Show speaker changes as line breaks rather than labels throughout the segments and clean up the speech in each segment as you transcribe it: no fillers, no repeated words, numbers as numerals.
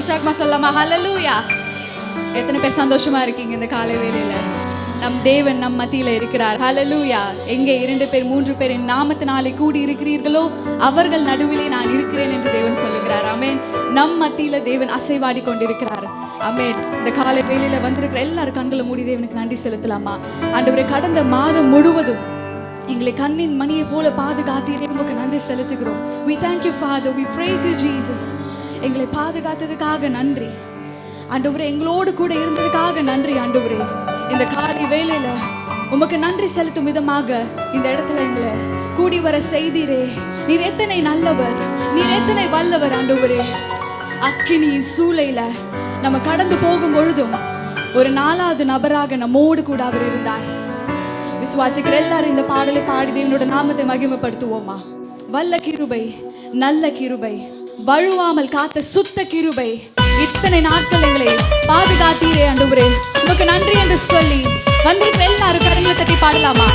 உற்சாகமா சொல்லலாமா? ஹல்லேலூயா. எத்தனை பேர் சந்தோஷமா இருக்கீங்க இந்த காலை வேளையில? நம் தேவன் நம் மத்தியில இருக்கிறார். ஹல்லேலூயா. எங்கே 2 பேர் 3 பேர் என் நாமத்தினாலே கூடி இருக்கிறீர்களோ அவர்கள் நடுவிலே நான் இருக்கிறேன் என்று தேவன் சொல்லுகிறார். ஆமென். நம் மத்தியில தேவன் அசைவாடி கொண்டிருக்கிறார். ஆமென். இந்த காலை வேளையில வந்திருக்கிற எல்லாரும் கண்களை மூடி தேவனுக்கு நன்றி செலுத்தலாமா? ஆண்டவரே, கடந்த மாதம் முழுவதும் எங்களை கண்ணின் மணியை போல பாதுகாத்தீரே, உமக்கு நன்றி செலுத்துகிறோம். We thank you Father, we praise you Jesus. எங்களை பாதுகாத்ததுக்காக நன்றி ஆண்டவரே, எங்களோடு கூட இருந்ததுக்காக நன்றி ஆண்டவரே. இந்த காலை வேளையில உமக்கு நன்றி செலுத்தும் விதமாக இந்த இடத்துல எங்களை கூடி வர செய்தீரே. நீர் எத்தனை நல்லவர், நீர் எத்தனை வல்லவர் ஆண்டவரே. அக்கினியின் சூளையில நம்ம கடந்து போகும் பொழுதும் ஒரு 4வது நபராக நம்மோடு கூட அவர் இருந்தார். விசுவாசிக்கிற எல்லாரும் இந்த பாடலை பாடி தேவனோட நாமத்தை மகிமைப்படுத்துவோமா? வல்ல கிருபை, நல்ல கிருபை, வழுவாமல் காத்த சுத்த கிருபை, இத்தனை நாட்கள் எங்களை பாதுகாத்தீரே ஆண்டவரே, உமக்கு நன்றி என்று சொல்லி வந்திருக்கிற எல்லாரும் கரங்களை தட்டி பாடலாமா?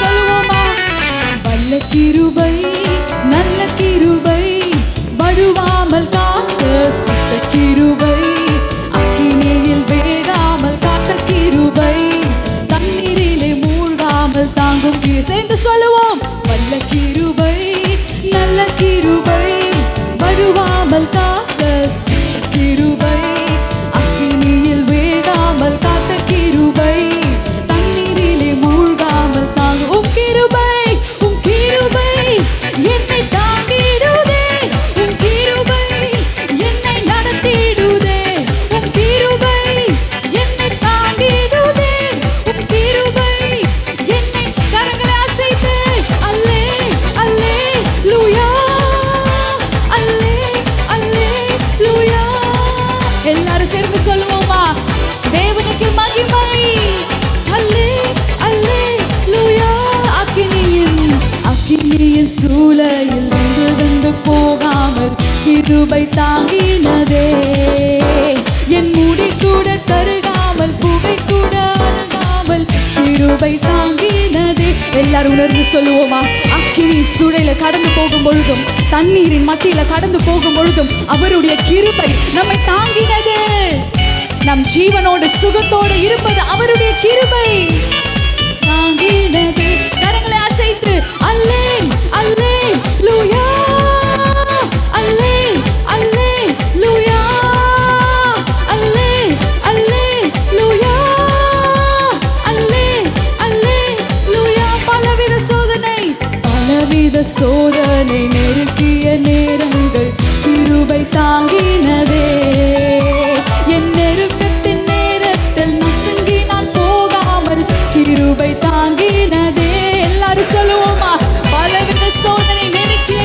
சொல்லுவோமா? வல்ல கிருபை, நல்ல கிருபை, வழுவாமல் காத்த சுத்த கிருபை, அக்கினியில் வேகாமல் காத்த கிருபை, தண்ணீரிலே மூழ்காமல் தாங்கும் சேர்ந்து சொல்லுவோம். வல்ல கிருபை, நல்ல கிருபை, வழுவாமல் காத்த சுத்த கிருபை, அக்கினியில் வேகாமல் காத்த கிருபை, தண்ணீரிலே மூழ்காமல் தாங்கும் கிருபை. உம் கிருபை என்னை தாங்கிடுதே, உம் கிருபை என்னை நடத்திடுதே, உம் கிருபை என்னை தாங்கிடுதே, உம் கிருபை என்னை கரங்களை அசைத்து அல்லே அல்லே லூயா, அல்லே அல்லே லூயா. எல்லாரும் சேர்ந்து சொல்லுவோமா? தேவனுக்கு மகிமை, அல்லே அல்லே லூயா. அக்கினியின் சூளையில் வந்து போகாமல் கிருபை தாங்கினதே, என் முடி கூட கருகாமல் புகை கூட அணுகாமல் கிருபை தாங்கினதே. எல்லாரும் உணர்ந்து சொல்லுவோமா? அக்கினி சூளையில கடந்து போகும் பொழுதும் தண்ணீரின் மத்தியில கடந்து போகும் பொழுதும் அவருடைய கிருபை நம்மை தாங்கினது. நம் ஜீவனோடு சுகத்தோடு இருப்பது அவருடைய கிருபை தாங்கினது. கரங்களை அசைத்து அல்லே அல்லே லூயா, அல்லே அல்லே லூயா, அல்லே அல்லே லூயா, அல்லே அல்லே லூயா. பலவித சோதனை நெருக்கிய நேரங்கள் கிருபை தாங்கினதே, என் நெருக்கத்தின் நேரத்தில் நசுங்கி நான் போகாமல் கிருபை தாங்கினதே. எல்லாரும் சொல்லுவோமா? பலவித சோதனை நெருக்கிய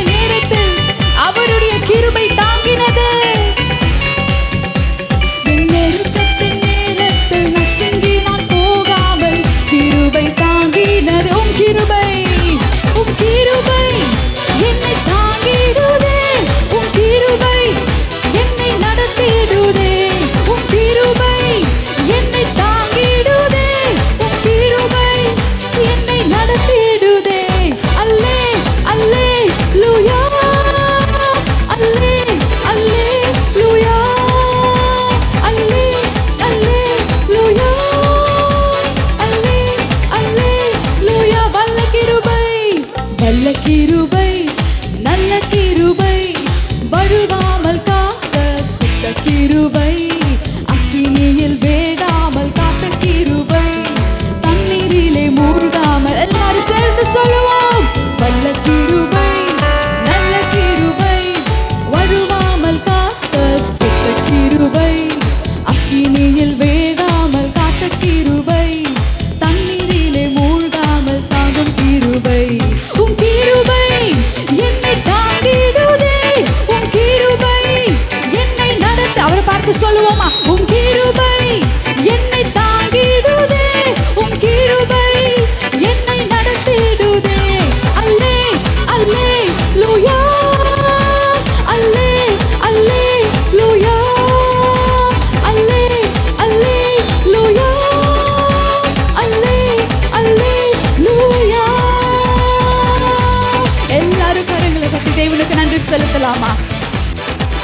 தேவனுக்கு நன்றி செலுத்தலாமா?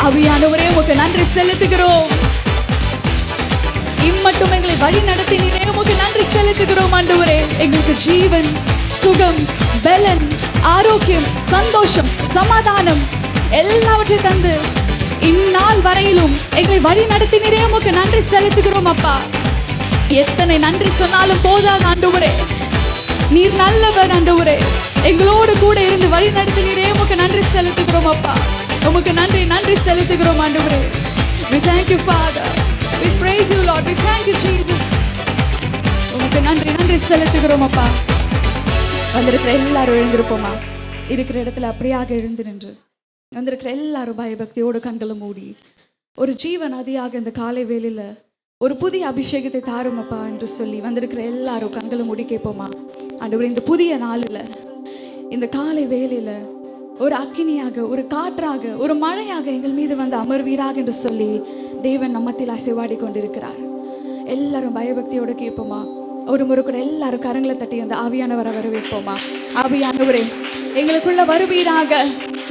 ஆவியானவரே உமக்கு நன்றி செலுத்துகிறோம். இம்மட்டும் எங்களை வழி நடத்தினீரே, உமக்கு நன்றி செலுத்துகிறோம் ஆண்டவரே. எங்களுக்கு ஜீவன், சுகம், பலன், ஆரோக்கியம், சந்தோஷம், சமாதானம் எல்லாவற்றையும் தந்து இந்நாள் வரையிலும் எங்களை வழி நடத்தினீரே, உமக்கு நன்றி செலுத்துகிறோம் அப்பா. எத்தனை நன்றி சொன்னாலும் போதாது ஆண்டவரே. நீர் நல்லவர் ஆண்டவரே. எங்களோடு கூட இருந்து வழி நடத்தினீரே, உமக்கு நன்றி செலுத்துகிறோம் அப்பா. உமக்கு நன்றி செலுத்துகிறோம் ஆண்டவரே. We thank you Father. We praise you Lord. We thank you Jesus. உமக்கு நன்றி செலுத்துகிறோம் அப்பா. வந்திருக்கிற எல்லாரும் எழுந்திருப்போமா? இருக்கிற இடத்துல அப்படியாக எழுந்து நின்று வந்திருக்கிற எல்லாரும் பயபக்தியோடு கண்களை மூடி ஒரு ஜீவன் நதியாக இந்த காலை வேளையில ஒரு புதிய அபிஷேகத்தை தாரும் அப்பா என்று சொல்லி வந்திருக்கிற எல்லாரும் கண்களை மூடி கேட்போமா? ஆண்டவரே, இந்த புதிய நாளில் இந்த காலை வேளையில ஒரு அக்கினியாக, ஒரு காற்றாக, ஒரு மழையாக எங்கள் மீது வந்து அமர்வீராக என்று சொல்லி தேவன் நம்மத்தில் அசைவாடி கொண்டிருக்கிறார். எல்லாரும் பயபக்தியோடு கேட்போமா? ஒரு முறை கூட எல்லாரும் கரங்களை தட்டி அந்த ஆவியானவரை வரவேற்போமா? ஆவியானவரே, எங்களுக்குள்ள வருவீராக.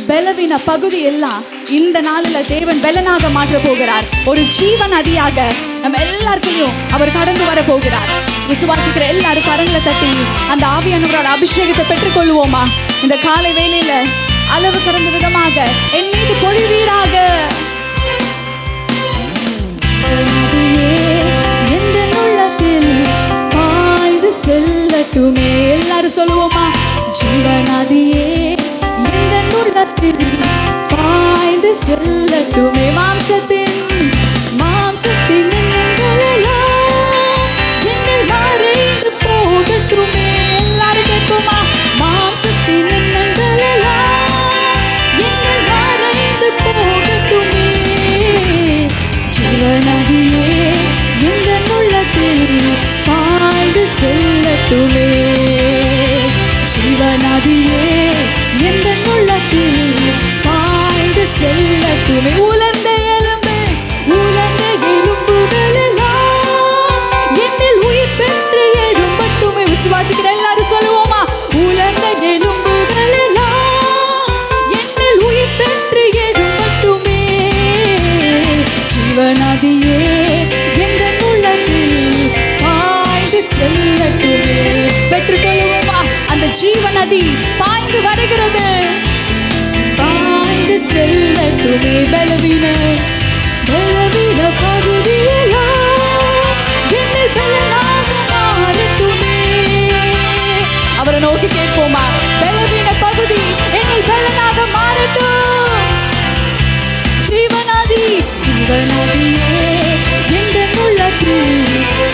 பலவீன பகுதி எல்லாம் இந்த நாளில் தேவன் பலனாக மாற்ற போகிறார். ஒரு ஜீவன் நதியாக நம்ம எல்லாருக்குள்ளையும் அவர் கடந்து வர போகிறார். விசுவாசிக்கிற எல்லாரும் கரங்களை தட்டி அந்த ஆவியானவரோட அபிஷேகத்தை பெற்றுக்கொள்வோமா? இந்த காலை வேளையில அளவு கடந்த விதமாக என் மீது பொழிவீராக. எந்த உள்ளத்தில் பாய்ந்து செல்லட்டுமே. எல்லாரும் சொல்லுவோமா? ஜீவநதியே எந்த உள்ளத்தில் பாய்ந்து செல்லட்டுமே. மாம்சத்தின் எண்ணங்கள் மறைந்து போகட்டுமே. எல்லாரும் கேட்போமா? மாம்சத்தின் எண்ணங்கள் எங்கள் மறைந்து போகட்டுமே. ஜீவநதியே எந்த உள்ளத்தில் பாய்ந்து செல்லட்டுமே. ஜீவநதியே எந்த உள்ளத்தில் பாய்ந்து செல்லட்டுமே. உலர்ந்த எலும்புகளெல்லாம் என்னில் உயிர் பெற்று எழும்பட்டுமே. விசுவாசிக்கிற எல்லாரும் சொல்லுவோமா? உலர்ந்த எலும்புகளெல்லாம் என்னில் உயிர் பெற்று எழும்பட்டுமே. ஜீவநதியே எந்த உள்ளத்தில் பாய்ந்து செல்லட்டுமே. பெற்றுக்கொள்ளுவோமா? அந்த ஜீவநதி பாய்ந்து வருகிறது. பாய்ந்து செல்லட்டுமே. பலவீன பகுதியெல்லாம் என்னில் பலனாக மாறட்டுமே. அவரை நோக்கி கேட்போமா? பலவீன பகுதி என்னில் பலனாக மாறட்டும். ஜீவநதியே எந்த உள்ளத்தில்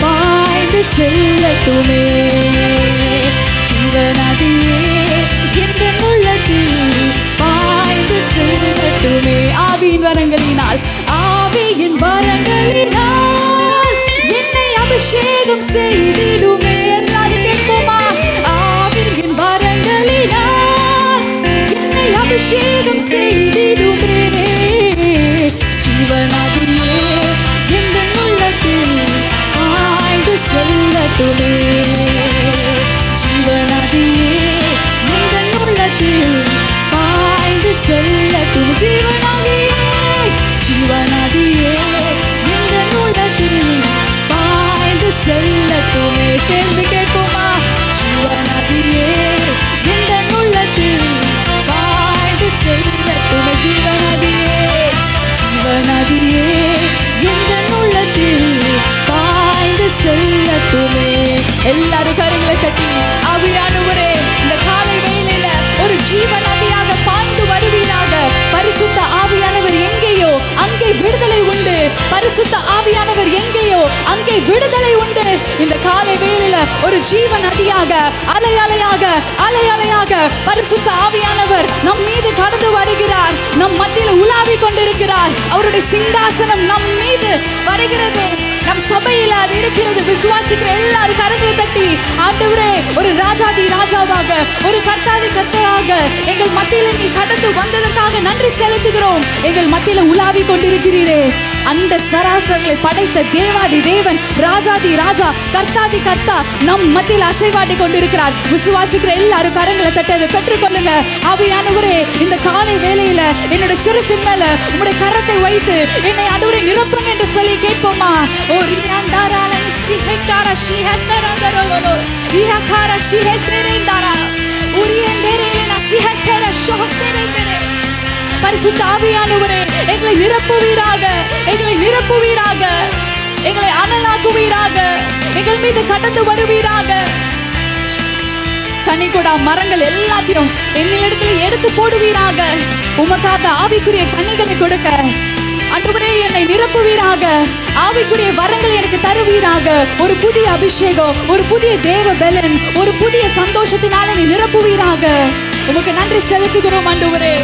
பாய்ந்து செல்லட்டுமே. ஜீவநதியே எந்த உள்ளத்தில் பாய்ந்து செல்லட்டுமே. ஆவியின் வரங்களினால் என்னை அபிஷேகம் செய்திடுமே. எல்லாரும் கேட்போமா? ஆவியின் வரங்களினால் என்னை அபிஷேகம் செய்திடுமே. ஜீவநதியே எந்த உள்ளத்தில் பாய்ந்து செல்லட்டுமே. ஜீவநதியே எந்த உள்ளத்தில் பாய்ந்து செல்லட்டும். ஜீவநதியே எந்த உள்ளத்தில் பாய்ந்து செல்லட்டுமே. சேர்ந்து கேட்போமா? ஜீவநதியே எந்த உள்ளத்தில் பாய்ந்து செல்லட்டுமே. ஜீவநதியே எந்த உள்ளத்தில் பாய்ந்து செல்லட்டுமே. எல்லாரும் கரங்களை தட்டி ஆவியானவரே, இந்த காலை வேளையில ஒரு ஜீவநதியாக பாய்ந்து வருவீராக. பரிசுத்த ஆவியானவர் எங்கேயோ அங்கே விடுதலை உண்டு. பரிசுத்த ஆவியானவர் எங்கேயோ அங்கே விடுதலை உண்டு. இந்த காலை வேளையில ஒரு ஜீவநதியாக அலையாக பரிசுத்த ஆவியானவர் நம் மீது கடந்து வருகிறார். நம் மத்தியில் உலாவிக் கொண்டிருக்கிறார். செய்கிறார். அவருடைய சிங்காசனம் நம் மீது வருகிறது. நம் சபையில் அது இருக்கிறது. விசுவாசிக்கிற எல்லாரும் கரங்களை தட்டி, ஆண்டவரே, ஒரு ராஜாதி ராஜாவாக, ஒரு கர்த்தாதி கர்த்தராக எங்கள் மத்தியில நீ கடந்து வந்ததற்காக நன்றி செலுத்துகிறோம். எங்கள் மத்தியில உலாவி கொண்டிருக்கிறீரே. அந்த சராசரங்களை படைத்த தேவாதி தேவன், ராஜாதி ராஜா, கர்த்தாதி கர்த்தா நம் மத்தியில் அசைவாடி கொண்டிருக்கிறார். விசுவாசிக்கிற எல்லாரும் கரங்களை தட்டி அதை பெற்றுக்கொள்ளுங்க. ஆவியானவரே, இந்த காலை வேளையில என்னுடைய சிறுசின் மேல உங்களுடைய கரத்தை வைத்து என்னை ஆண்டவரே நிரப்புங்க என்று சொல்லி கேட்போமா? பரிசுத்த ஆவியானவரே, எங்களை நிரப்புவீராக, எங்களை நிரப்புவீராக, எங்களை அனலாக்குவீராக, எங்கள் மீது கடந்து வருவீராக. கனிகொடா மரங்கள் எல்லாத்தையும் என்னிடத்துல எடுத்து போடுவீராக. உமக்காக ஆவிக்குரிய கனிகளை கொடுக்க ஆண்டவரே என்னை நிரப்புவீராக. ஆவிக்குரிய வரங்களை எனக்கு தருவீராக. ஒரு புதிய அபிஷேகம், ஒரு புதிய தேவ பலன், ஒரு புதிய சந்தோஷத்தினால நீ நிரப்புவீராக. உமக்கு நன்றி செலுத்துகிறோம் ஆண்டவரே,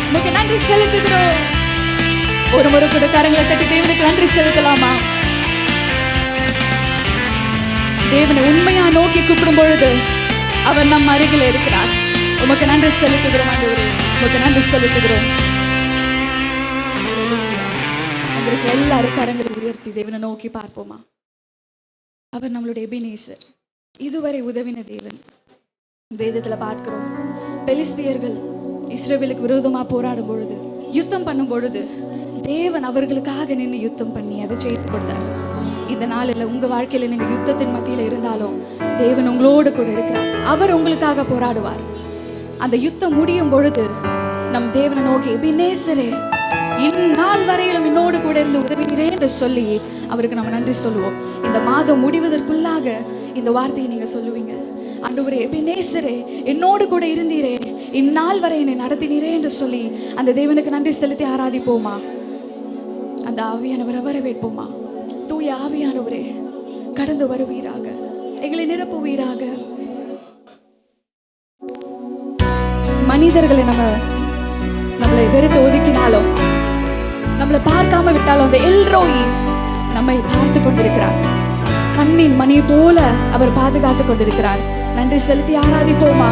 உமக்கு நன்றி செலுத்துகிறோம். ஒரு முறை கூட கரங்களை தட்டி தேவனுக்கு நன்றி செலுத்தலாமா? தேவனை உண்மையா நோக்கி கூப்பிடும் பொழுது அவர் நம் அருகில் இருக்கிறார். உமக்கு நன்றி செலுத்துகிறோம் ஆண்டவரே, உமக்கு நன்றி செலுத்துகிறோம். எல்லாரும் கரங்களை உயர்த்தி தேவனை நோக்கி பார்ப்போமா? அவர் நம்மளுடைய எபினேசர், இதுவரை உதவின தேவன். வேதத்துல பார்க்கிறோம், பெலிஸ்தியர்கள் இஸ்ரவேலுக்கு விரோதமா போராடும் பொழுது, யுத்தம் பண்ணும் பொழுது தேவன் அவர்களுக்காக நின்று யுத்தம் பண்ணி அதை ஜெயித்து கொடுத்தார். இந்த நாளில் உங்க வாழ்க்கையில நீங்க யுத்தத்தின் மத்தியில இருந்தாலும் தேவன் உங்களோடு கூட இருக்கிறார். அவர் உங்களுக்காக போராடுவார். அந்த யுத்தம் முடியும் பொழுது நம் தேவனை நோக்கி, எபினேசரே, இந்நாள் வரையிலும் என்னோடு கூட இருந்து உதவுகிறேன் என்று சொல்லி அவருக்கு நம்ம நன்றி சொல்லுவோம். இந்த மாதம் முடிவதற்குள்ளாக இந்த வார்த்தையை நீங்க சொல்லுவீங்க. ஆண்டவரே, எபினேசரே, என்னோடு கூட இருந்தீரே, இந்நாள் வரை என்னை நடத்தினீரே என்று சொல்லி அந்த தேவனுக்கு நன்றி செலுத்தி ஆராதிப்போமா? அந்த ஆவியானவரை வரவேற்போமா? தூய ஆவியானவரே, கடந்து வருவீராக, எங்களை நிரப்புவீராக. மனிதர்களை நம்மளை வெறுத்து ஒதுக்கினாலும், நம்மளை பார்க்காம விட்டாலும், அந்த எல்ரோயி நம்மை பார்த்து கொண்டிருக்கிறார். கண்ணின் மணி போல அவர் பாதுகாத்து கொண்டிருக்கிறார். நன்றி செலுத்தி ஆராதிப்போமா?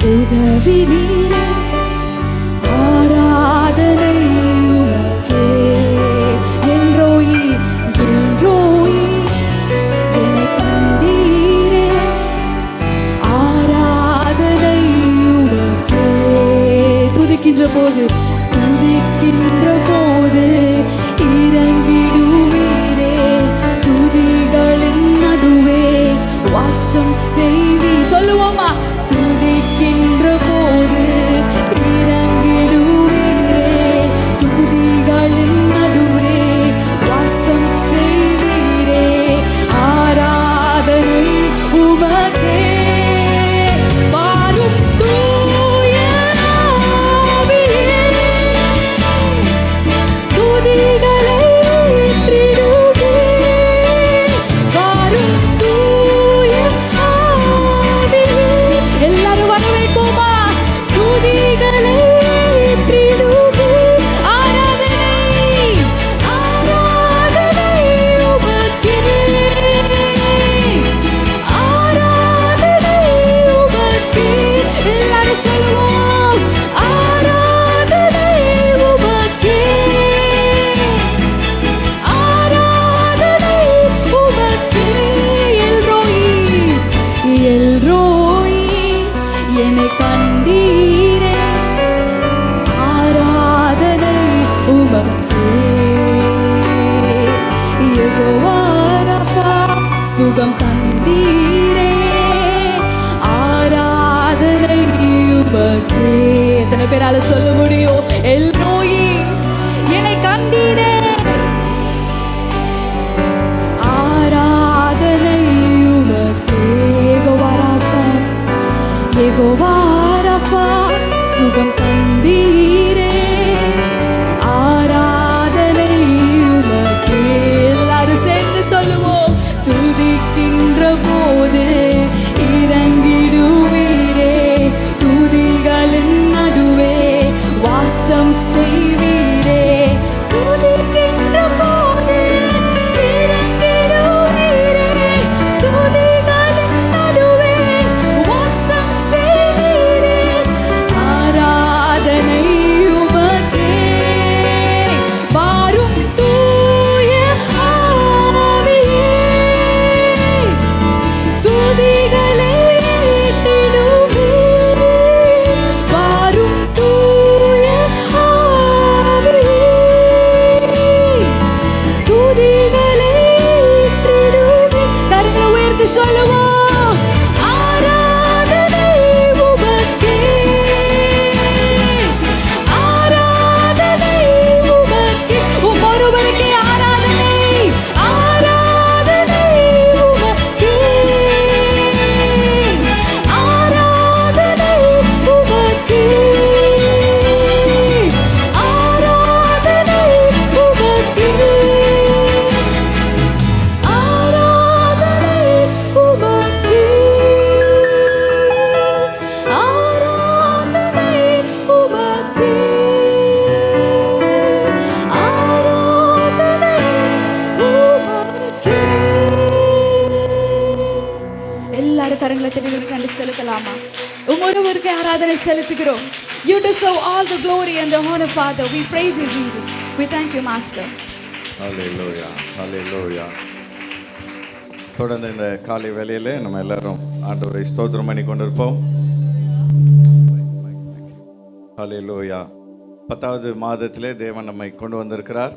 உதவி நீரே, ஆராதனை உமக்கே. எல்ரோயி, எல்ரோயி, என்னை கண்டீரே, ஆராதனை உமக்கே. துதிக்கின்ற போது இறங்கிடுவீரே, துதிகளின் நடுவே வாசம் செய்வி. சொல்லுவோமா? துதிக்கின்ற போது இறங்கிடுவீரே, துதிகளின் நடுவே வாசம் செய்வீரே, ஆராதனை உமக்கே. வாரும் தூய ஆவியே, துதிகளை ஏற்றிடுவே. வாரும் தூய ஆவியே, எல்லாரும் வரவேற்போமா? துதிகளை ஏற்றிடுவே. ஆராதனை, ஆராதனை உமக்கே, ஆராதனை உமக்கே. எல்லாரும் சொல்லுவோம், ஆராதனை உமக்கே, ஆராதனை உமக்கே. எல்ரோயி, எல்ரோயி, என்னை கண்டீரே, ஆராதனை உமக்கே. யெகோவா ரஃபா, சுகம் தந்தீரே, ஆராதனை உமக்கே. எத்தனை பேரால சொல்ல முடியும்? எல்ரோயி, என்னை கண்டீரே, ஆராதனை உமக்கே. யெகோவா ரஃபா, யெகோவா ரஃபா, சுகம் தந்தீரே, ஆராதனை உமக்கே. சொல்லுவோம். ஆராதனை உமக்கே, ஆராதனை உமக்கே, ஒருவருக்கே ஆராதனை, ஆராதனை உமக்கே, ஆராதனை உமக்கே, ஆராதனை உமக்கே, ஆராதனை உமக்கே, ஆராதனை உமக்கே, ஆராதனை உமக்கே. எல்லாரும் கரங்களை தட்டி கண்டு செலுத்தலாமா? ஒருவருக்கு ஆராதனை செலுத்துகிறோம். You deserve all the glory and the honor, Father. We praise you, Jesus. We thank you, Master.
ஹல்லேலூயா, ஹல்லேலூயா. தொடர்ந்து இந்த காலை வேளையிலே நம்ம எல்லாரும் ஆண்டவரை ஸ்தோத்திரம் பண்ணி கொண்டிருப்போம். ஹல்லேலூயா. 10வது மாதத்திலே தேவன் நம்மை கொண்டு வந்திருக்கிறார்.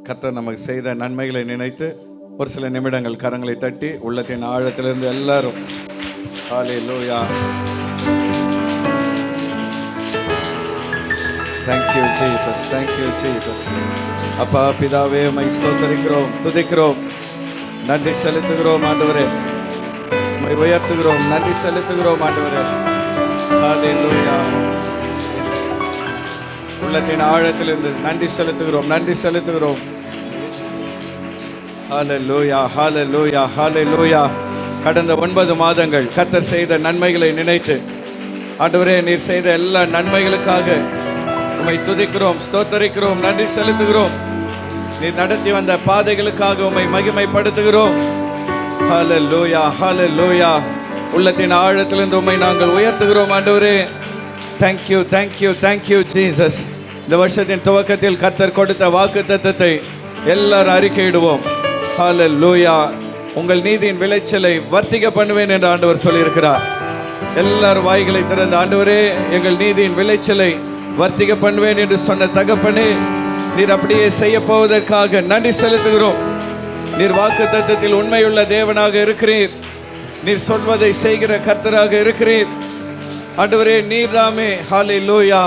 கர்த்தர் நமக்கு செய்த நன்மைகளை நினைத்து ஒரு சில நிமிடங்கள் கரங்களை தட்டி உள்ளத்தின் ஆழத்திலிருந்து எல்லாரும் ஹல்லேலூயா. Thank you Jesus, thank you Jesus. அப்பா பிதாவே உம்மை ஸ்தோத்திரிக்கிறோம், துதிக்கிறோம், நன்றி செலுத்துகிறோம் ஆண்டவரே. உம்மை உயர்த்துகிறோம், நன்றி செலுத்துகிறோம் ஆண்டவரே. ஹல்லேலூயா. உள்ளத்தின் ஆழத்திலிருந்து நன்றி செலுத்துகிறோம், நன்றி செலுத்துகிறோம். ஹல்லேலூயா, ஹல்லேலூயா, ஹல்லேலூயா. கடந்த 9 மாதங்கள் கர்த்தர் செய்த நன்மைகளை நினைத்து ஆண்டவரே நீர் செய்த எல்லா நன்மைகளுக்காக உம்மை துதிக்கிறோம், ஸ்தோத்தரிக்கிறோம், நன்றி செலுத்துகிறோம். நீர் நடத்தி வந்த பாதைகளுக்காக உம்மை மகிமைப்படுத்துகிறோம். ஹல்லேலூயா, ஹல்லேலூயா. உள்ளத்தின் ஆழத்திலிருந்து உம்மை நாங்கள் உயர்த்துகிறோம் ஆண்டவரே. Thank you, thank you, thank you Jesus. இந்த வருஷத்தின் துவக்கத்தில் கர்த்தர் கொடுத்த வாக்குத்தத்தத்தை எல்லாரும் அறிக்கையிடுவோம். ஹல்லேலூயா. உங்கள் நீதியின் விளைச்சலை வர்த்திக்க பண்ணுவேன் என்று ஆண்டவர் சொல்லியிருக்கிறார். எல்லாரும் வாய்களை திறந்து ஆண்டவரே எங்கள் நீதியின் விளைச்சலை வர்த்திக்க பண்ணுவேன் என்று சொன்ன தகப்பனே, நீர் அப்படியே செய்ய போவதற்காக நன்றி செலுத்துகிறோம். நீர் வாக்குத்தத்தத்தில் உண்மையுள்ள தேவனாக இருக்கிறீர். நீர் சொல்வதை செய்கிற கர்த்தராக இருக்கிறீர் ஆண்டவரே. நீர் தாமே ஹல்லேலூயா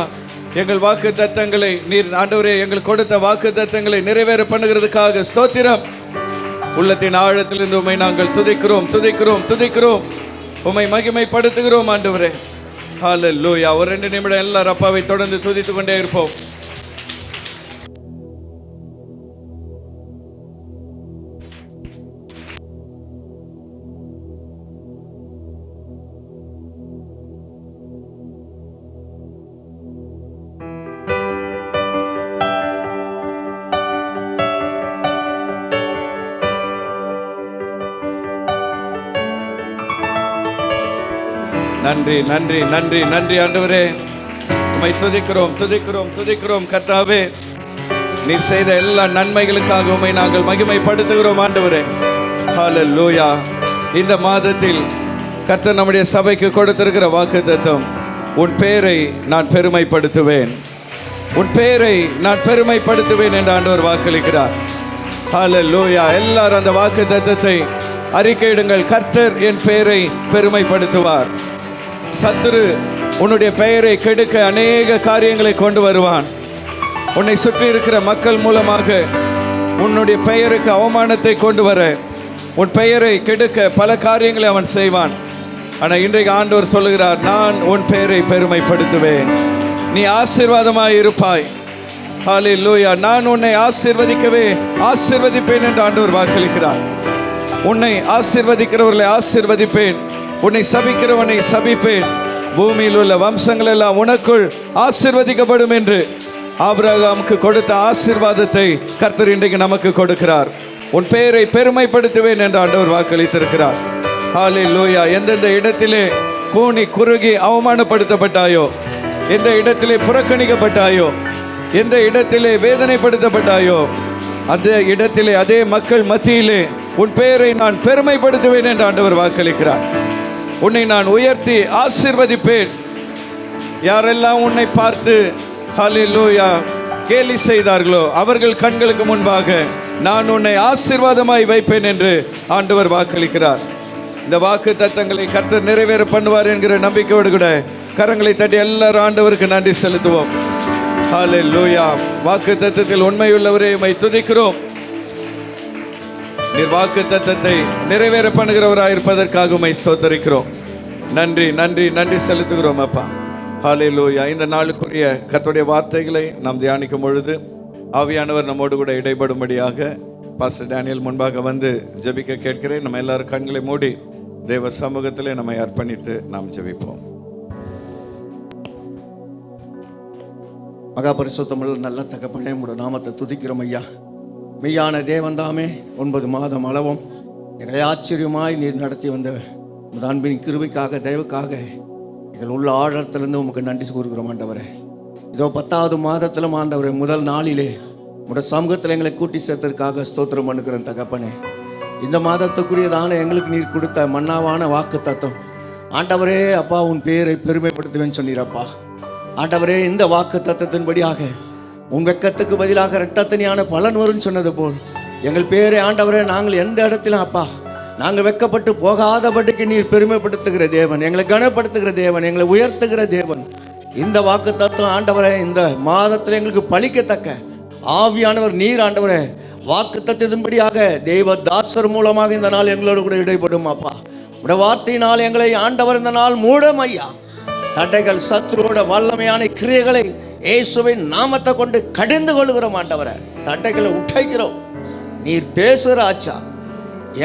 எங்கள் வாக்குத்தத்தங்களை நீர் ஆண்டவரே எங்கள் கொடுத்த வாக்குத்தத்தங்களை நிறைவேற பண்ணுகிறதுக்காக ஸ்தோத்திரம். உள்ளத்தின் ஆழத்திலிருந்து உம்மை நாங்கள் துதிக்கிறோம், துதிக்கிறோம், துதிக்கிறோம், உம்மை மகிமைப்படுத்துகிறோம் ஆண்டவரே. ஹல்லேலூயா. ஒரு 2 நிமிடம் எல்லாரும் அப்பாவை தொடர்ந்து துதித்து கொண்டே இருப்போம். நன்றி, நன்றி, நன்றி, நன்றி ஆண்டவரே. உம்மை துதிக்கிறோம், துதிக்கிறோம், துதிக்கிறோம் கர்த்தாவே. நீர் செய்த எல்லா நன்மைகளுக்காக உம்மை நாங்கள் மகிமைப்படுத்துகிறோம் ஆண்டவரே. ஹல்லேலூயா. இந்த மாதத்தில் கர்த்தர் நம்முடைய சபைக்கு கொடுத்திருக்கிற வாக்குத்தத்தம், உன் பேரை நான் பெருமைப்படுத்துவேன், உன் பேரை நான் பெருமைப்படுத்துவேன் என்று ஆண்டவர் வாக்களிக்கிறார். ஹல்லேலூயா. எல்லாரும் அந்த வாக்குத்தத்தத்தை அறிக்கையிடுங்கள். கர்த்தர் என் பெயரை பெருமைப்படுத்துவார். சத்துரு உன்னுடைய பெயரை கெடுக்க அநேக காரியங்களை கொண்டு வருவான். உன்னை சுற்றி இருக்கிற மக்கள் மூலமாக உன்னுடைய பெயருக்கு அவமானத்தை கொண்டு வர, உன் பெயரை கெடுக்க பல காரியங்களை அவன் செய்வான். ஆனால் இன்றைக்கு ஆண்டவர் சொல்லுகிறார், நான் உன் பெயரை பெருமைப்படுத்துவேன், நீ ஆசீர்வாதமாய் இருப்பாய். ஹல்லேலூயா. நான் உன்னை ஆசீர்வதிக்கவே ஆசீர்வதிப்பேன் என்று ஆண்டவர் வாக்களிக்கிறார். உன்னை ஆசீர்வதிக்கிறவர்களை ஆசீர்வதிப்பேன், உன்னை சபிக்கிறவனை சபிப்பேன், பூமியில் உள்ள வம்சங்கள் எல்லாம் உனக்குள் ஆசீர்வதிக்கப்படும் என்று ஆபிரகாமுக்கு கொடுத்த ஆசீர்வாதத்தை கர்த்தர் இன்றைக்கு நமக்கு கொடுக்கிறார். உன் பெயரை பெருமைப்படுத்துவேன் என்று ஆண்டவர் வாக்களித்திருக்கிறார். ஹல்லேலூயா. எந்தெந்த இடத்திலே கூனி குறுகி அவமானப்படுத்தப்பட்டாயோ, எந்த இடத்திலே புறக்கணிக்கப்பட்டாயோ, எந்த இடத்திலே வேதனைப்படுத்தப்பட்டாயோ, அந்த இடத்திலே அதே மக்கள் மத்தியிலே உன் பெயரை நான் பெருமைப்படுத்துவேன் என்று ஆண்டவர் வாக்களிக்கிறார். உன்னை நான் உயர்த்தி ஆசீர்வதிப்பேன். யாரெல்லாம் உன்னை பார்த்து ஹல்லேலூயா கேலி செய்தார்களோ அவர்கள் கண்களுக்கு முன்பாக நான் உன்னை ஆசீர்வாதமாய் வைப்பேன் என்று ஆண்டவர் வாக்களிக்கிறார். இந்த வாக்கு தத்தங்களை கர்த்தர் நிறைவேற பண்ணுவார் என்கிற நம்பிக்கையோடு கூட கரங்களை தட்டி எல்லாரும் ஆண்டவருக்கு நன்றி செலுத்துவோம். ஹல்லேலூயா. வாக்கு தத்தத்தில் உண்மையுள்ளவரே உம்மை துதிக்கிறோம். நீர் வாக்கு தத்தத்தை நிறைவேற பண்ணுகிறவராக இருப்பதற்காக உம்மை ஸ்தோத்தரிக்கிறோம். நன்றி நன்றி நன்றி செலுத்துகிறோம் அப்பா. ஹல்லேலூயா. இந்த நாளுக்குரிய கர்த்தருடைய வார்த்தைகளை நாம் தியானிக்கும் பொழுது ஆவியானவர் நம்மோடு கூட இடைபடும்படியாக பாஸ்டர் டேனியல் முன்பாக வந்து ஜெபிக்க கேட்கிறேன். நம்ம எல்லாரும் கண்களை மூடி தேவ சமூகத்திலே நம்மை அர்ப்பணித்து நாம் ஜெபிப்போம்.
மகா பரிசுத்தமுள்ள நல்ல தகப்பனே, உம்முடைய நாமத்தை துதிக்கிறோம் ஐயா. மெய்யான தேவன்தாமே 9 மாதம் அளவும் எங்களை ஆச்சரியமாய் நீர் நடத்தி வந்த உமது அன்பின் கிருபைக்காக தயவுக்காக எங்கள் உள்ள ஆழத்திலிருந்து உமக்கு நன்றி கூறுகிறோம் ஆண்டவரே. இதோ 10வது மாதத்திலும் ஆண்டவரே முதல் நாளிலே உடைய சமூகத்தில் எங்களை கூட்டி சேர்த்ததற்காக ஸ்தோத்திரம் பண்ணுகிறேன் தகப்பனே. இந்த மாதத்துக்குரியதான எங்களுக்கு நீர் கொடுத்த மன்னாவான வாக்கு தத்தம் ஆண்டவரே அப்பா, உன் பேரை பெருமைப்படுத்துவேன்னு சொன்னீரப்பா. ஆண்டவரே, இந்த வாக்கு தத்தத்தின்படியாக உன் வெக்கத்துக்கு பதிலாக இரட்டத்தனியான பலன் வரும்னு சொன்னது போல் எங்கள் பேரை ஆண்டவரே நாங்கள் எந்த இடத்திலும் அப்பா நாங்கள் வெக்கப்பட்டு போகாதபடிக்கு நீர் பெருமைப்படுத்துகிற தேவன், எங்களை கனப்படுத்துகிற தேவன், எங்களை உயர்த்துகிற தேவன். இந்த வாக்கு தத்துவம் ஆண்டவரே இந்த மாதத்தில் எங்களுக்கு பலிக்கத்தக்க ஆவியானவர் நீர் ஆண்டவரே வாக்கு தத்தத்தின்படியாக தெய்வ தாசர் மூலமாக இந்த நாள் எங்களோடு கூட இடைப்படும் அப்பா. உடைய வார்த்தையினால் எங்களை ஆண்டவர் இந்த நாள் மூடும் ஐயா. தடைகள் சத்ருவோட வல்லமையான கிரியைகளை இயேசுவின் நாமத்தை கொண்டு கடிந்து கொள்கிறோம் ஆண்டவரை. தடைகளை உடைக்கிறோம். நீர் பேசுகிற ஆச்சா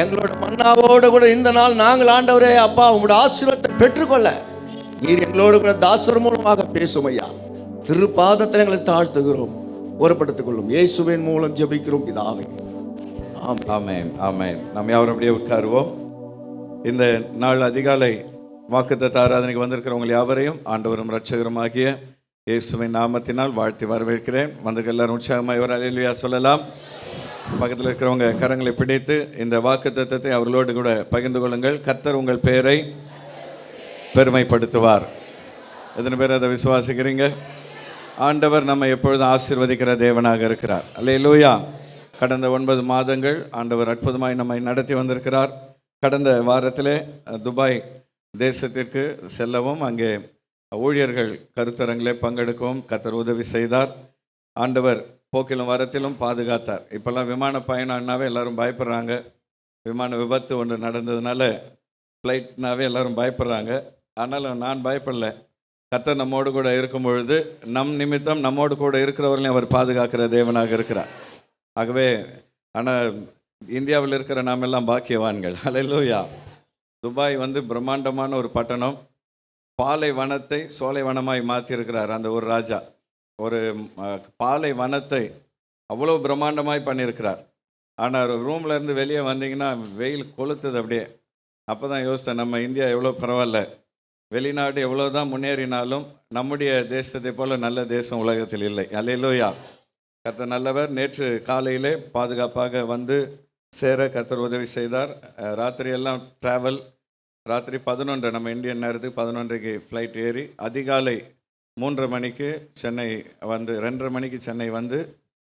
எங்களோட மன்னாவோடு கூட இந்த நாள் நாங்கள் ஆண்டவரே அப்பா உங்களோட ஆசீர்வாதத்தை பெற்றுக்கொள்ள நீர் எங்களோடு கூட தாசர் மூலமாக பேசும் ஐயா. திருப்பாதத்தில் எங்களை தாழ்த்துகிறோம், ஒருப்படுத்திக் கொள்ளும். இயேசுவின் மூலம் ஜெபிக்கிறோம் பிதாவே.
ஆமென் ஆமென். நாம் யாரும் அப்படியே உட்காருவோம். இந்த நாள் அதிகாலை வாக்குத்தத்த ஆராதனைக்கு வந்திருக்கிறவங்க யாவரையும் ஆண்டவரும் இரட்சகருமாகிய இயேசுவின் நாமத்தினால் வாழ்த்தி வரவேற்கிறேன். வந்திருக்க எல்லாரும் உற்சாகமாக ஒரு அல்லேலூயா சொல்லலாம். பக்கத்தில் இருக்கிறவங்க கரங்களை பிடித்து இந்த வாக்குத்தத்தத்தை அவர்களோடு கூட பகிர்ந்து கொள்ளுங்கள். கர்த்தர் உங்கள் பெயரை பெருமைப்படுத்துவார். எத்தனை பேர் அதை விசுவாசிக்கிறீங்க? ஆண்டவர் நம்ம எப்பொழுதும் ஆசீர்வதிக்கிற தேவனாக இருக்கிறார். அல்லேலூயா. கடந்த 9 மாதங்கள் ஆண்டவர் அற்புதமாய் நம்மை நடத்தி வந்திருக்கிறார். கடந்த வாரத்திலே துபாய் தேசத்திற்கு செல்லவும் அங்கே ஊழியர்கள் கருத்தரங்கிலே பங்கெடுக்கவும் கர்த்தர் உதவி செய்தார். ஆண்டவர் போக்கிலும் வரத்திலும் பாதுகாத்தார். இப்போல்லாம் விமான பயணம்னாவே எல்லோரும் பயப்படுறாங்க. விமான விபத்து ஒன்று நடந்ததுனால ஃப்ளைட்னாவே எல்லோரும் பயப்படுறாங்க. ஆனாலும் நான் பயப்படலை. கர்த்தர் நம்மோடு கூட இருக்கும் பொழுது நம் நிமித்தம் நம்மோடு கூட இருக்கிறவர்களையும் அவர் பாதுகாக்கிற தேவனாக இருக்கிறார். ஆகவே ஆனால் இந்தியாவில் இருக்கிற நாம் எல்லாம் பாக்கியவான்கள். அல்லேலூயா. துபாய் பிரம்மாண்டமான ஒரு பட்டணம். பாலை வனத்தை சோலை வனமாய் மாற்றியிருக்கிறார் அந்த ஒரு ராஜா. ஒரு பாலை வனத்தை அவ்வளோ பிரம்மாண்டமாய் பண்ணியிருக்கிறார். ஆனால் ரூமில் இருந்து வெளியே வந்தீங்கன்னா வெயில் கொளுத்துது அப்படியே. அப்போ தான் யோசித்தேன், நம்ம இந்தியா எவ்வளோ பரவாயில்ல. வெளிநாடு எவ்வளோ தான் முன்னேறினாலும் நம்முடைய தேசத்தை போல் நல்ல தேசம் உலகத்தில் இல்லை. அல்லேலூயா. கர்த்தர் நல்லவர். நேற்று காலையிலே பாதுகாப்பாக வந்து சேர கர்த்தர் உதவி செய்தார். ராத்திரியெல்லாம் ட்ராவல். ராத்திரி 11 நம்ம இந்தியன் நேரத்துக்கு 11க்கு ஃப்ளைட் ஏறி அதிகாலை 3:30 மணிக்கு சென்னை 2:30 மணிக்கு சென்னை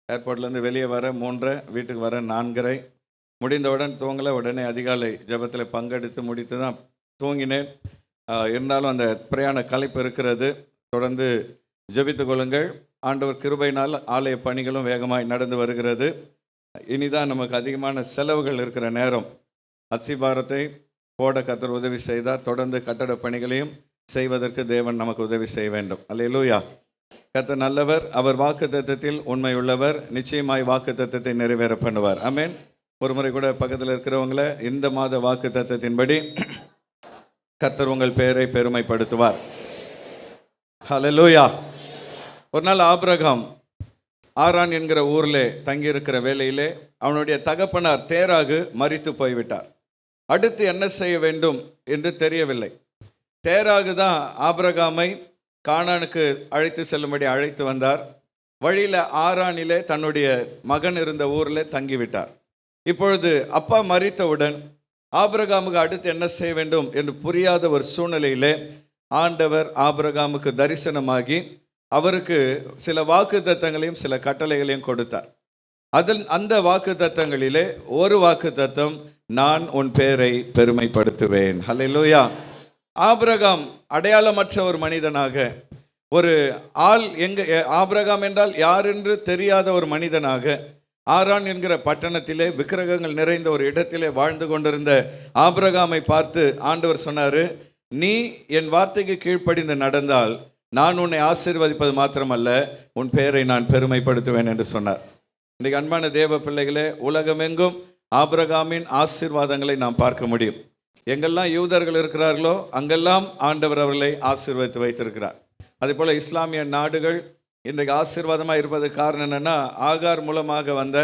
ஏர்போர்ட்லேருந்து வெளியே வர 3:30, வீட்டுக்கு வர 4:30. முடிந்தவுடன் தூங்கலை. உடனே அதிகாலை ஜெபத்தில் பங்கெடுத்து முடித்து தான் தூங்கினேன். இருந்தாலும் அந்த பிரயாண களைப்பு இருக்கிறது. தொடர்ந்து ஜெபித்து கொள்ளுங்கள். ஆண்டவர் கிருபையினால் ஆலய பணிகளும் வேகமாய் நடந்து வருகிறது. இனிதான் நமக்கு அதிகமான செலவுகள் இருக்கிற நேரம். அஸ்திபாரத்தை போட கர்த்தர் உதவி செய்தார். தொடர்ந்து கட்டட பணிகளையும் செய்வதற்கு தேவன் நமக்கு உதவி செய்ய வேண்டும். அல்லேலூயா. கர்த்தர் நல்லவர். அவர் வாக்குத்தத்தத்தில் உண்மை உள்ளவர். நிச்சயமாய் வாக்குத்தத்தத்தை நிறைவேற பண்ணுவார். ஆமென். ஒரு முறை கூட பக்கத்தில் இருக்கிறவங்கள இந்த மாத வாக்குத்தத்தத்தின்படி கர்த்தர் உங்கள் பெயரை பெருமைப்படுத்துவார். அல்லேலூயா. ஒரு நாள் ஆபிரகாம் ஆரான் என்கிற ஊரில் தங்கியிருக்கிற வேளையிலே அவனுடைய தகப்பனார் தேராகு மரித்து போய்விட்டார். அடுத்து என்ன செய்ய வேண்டும் என்று தெரியவில்லை. தேராகு தான் ஆபிரகாமை கானானுக்கு அழைத்து செல்லும்படி அழைத்து வந்தார். வழியில் ஆரானிலே தன்னுடைய மகன் இருந்த ஊரில் தங்கிவிட்டார். இப்பொழுது அப்பா மரித்தவுடன் ஆபிரகாமுக்கு அடுத்து என்ன செய்ய வேண்டும் என்று புரியாத ஒரு சூழ்நிலையிலே ஆண்டவர் ஆபிரகாமுக்கு தரிசனமாகி அவருக்கு சில வாக்குத்தத்தங்களையும் சில கட்டளைகளையும் கொடுத்தார். அந்த வாக்குத்தத்தங்களிலே ஒரு வாக்குத்தத்தம், நான் உன் பேரை பெருமைப்படுத்துவேன். ஹல்லேலூயா. ஆபிரகாம் அடையாளமற்ற ஒரு மனிதனாக, ஒரு ஆள் ஆபிரகாம் என்றால் யார் என்று தெரியாத ஒரு மனிதனாக, ஆரான் என்கிற பட்டணத்திலே விக்கிரகங்கள் நிறைந்த ஒரு இடத்திலே வாழ்ந்து கொண்டிருந்த ஆபிரகாமை பார்த்து ஆண்டவர் சொன்னார், நீ என் வார்த்தைக்கு கீழ்ப்படிந்து நடந்தால் நான் உன்னை ஆசீர்வதிப்பது மாத்திரமல்ல, உன் பெயரை நான் பெருமைப்படுத்துவேன் என்று சொன்னார். இன்றைக்கு அன்பான தேவ பிள்ளைகளே, உலகமெங்கும் ஆபிரகாமின் ஆசீர்வாதங்களை நாம் பார்க்க முடியும். எங்கெல்லாம் யூதர்கள் இருக்கிறார்களோ அங்கெல்லாம் ஆண்டவர் அவர்களை ஆசீர்வதித்து வைத்திருக்கிறார். அதே போல் இஸ்லாமிய நாடுகள் இன்றைக்கு ஆசீர்வாதமாக இருப்பதற்கு காரணம் என்னென்னா, ஆகார் மூலமாக வந்த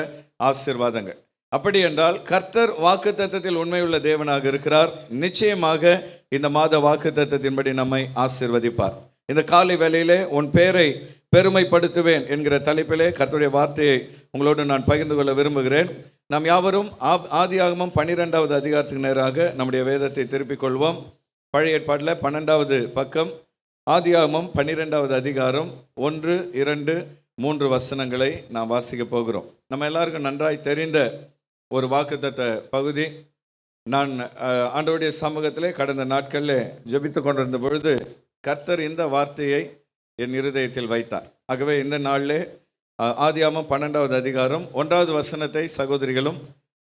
ஆசீர்வாதங்கள். அப்படி என்றால் கர்த்தர் வாக்குத்தத்தத்தில் உண்மையுள்ள தேவனாக இருக்கிறார். நிச்சயமாக இந்த மாத வாக்குத்தத்தத்தின்படி நம்மை ஆசீர்வதிப்பார். இந்த காலை வேளையிலே உன் பெயரை பெருமைப்படுத்துவேன் என்கிற தலைப்பிலே கர்த்தருடைய வார்த்தையை உங்களோடு நான் பகிர்ந்து கொள்ள விரும்புகிறேன். நாம் யாவரும் ஆதியாகமம் 12வது அதிகாரத்துக்கு நேராக நம்முடைய வேதத்தை திருப்பிக் கொள்வோம். பழைய ஏற்பாட்டில் 12வது பக்கம், ஆதியாகமம் 12வது அதிகாரம் 1, 2, 3 வசனங்களை நாம் வாசிக்க போகிறோம். நம்ம எல்லாருக்கும் நன்றாய் தெரிந்த ஒரு வாக்குத்தத்த பகுதி. நான் ஆண்டவருடைய சமூகத்திலே கடந்த நாட்களில் ஜெபித்து கொண்டிருந்த பொழுது கர்த்தர் இந்த வார்த்தையை என் இருதயத்தில் வைத்தார். ஆகவே இந்த நாளிலே ஆதியாகமம் 12வது அதிகாரம் 1வது வசனத்தை சகோதரிகளும்,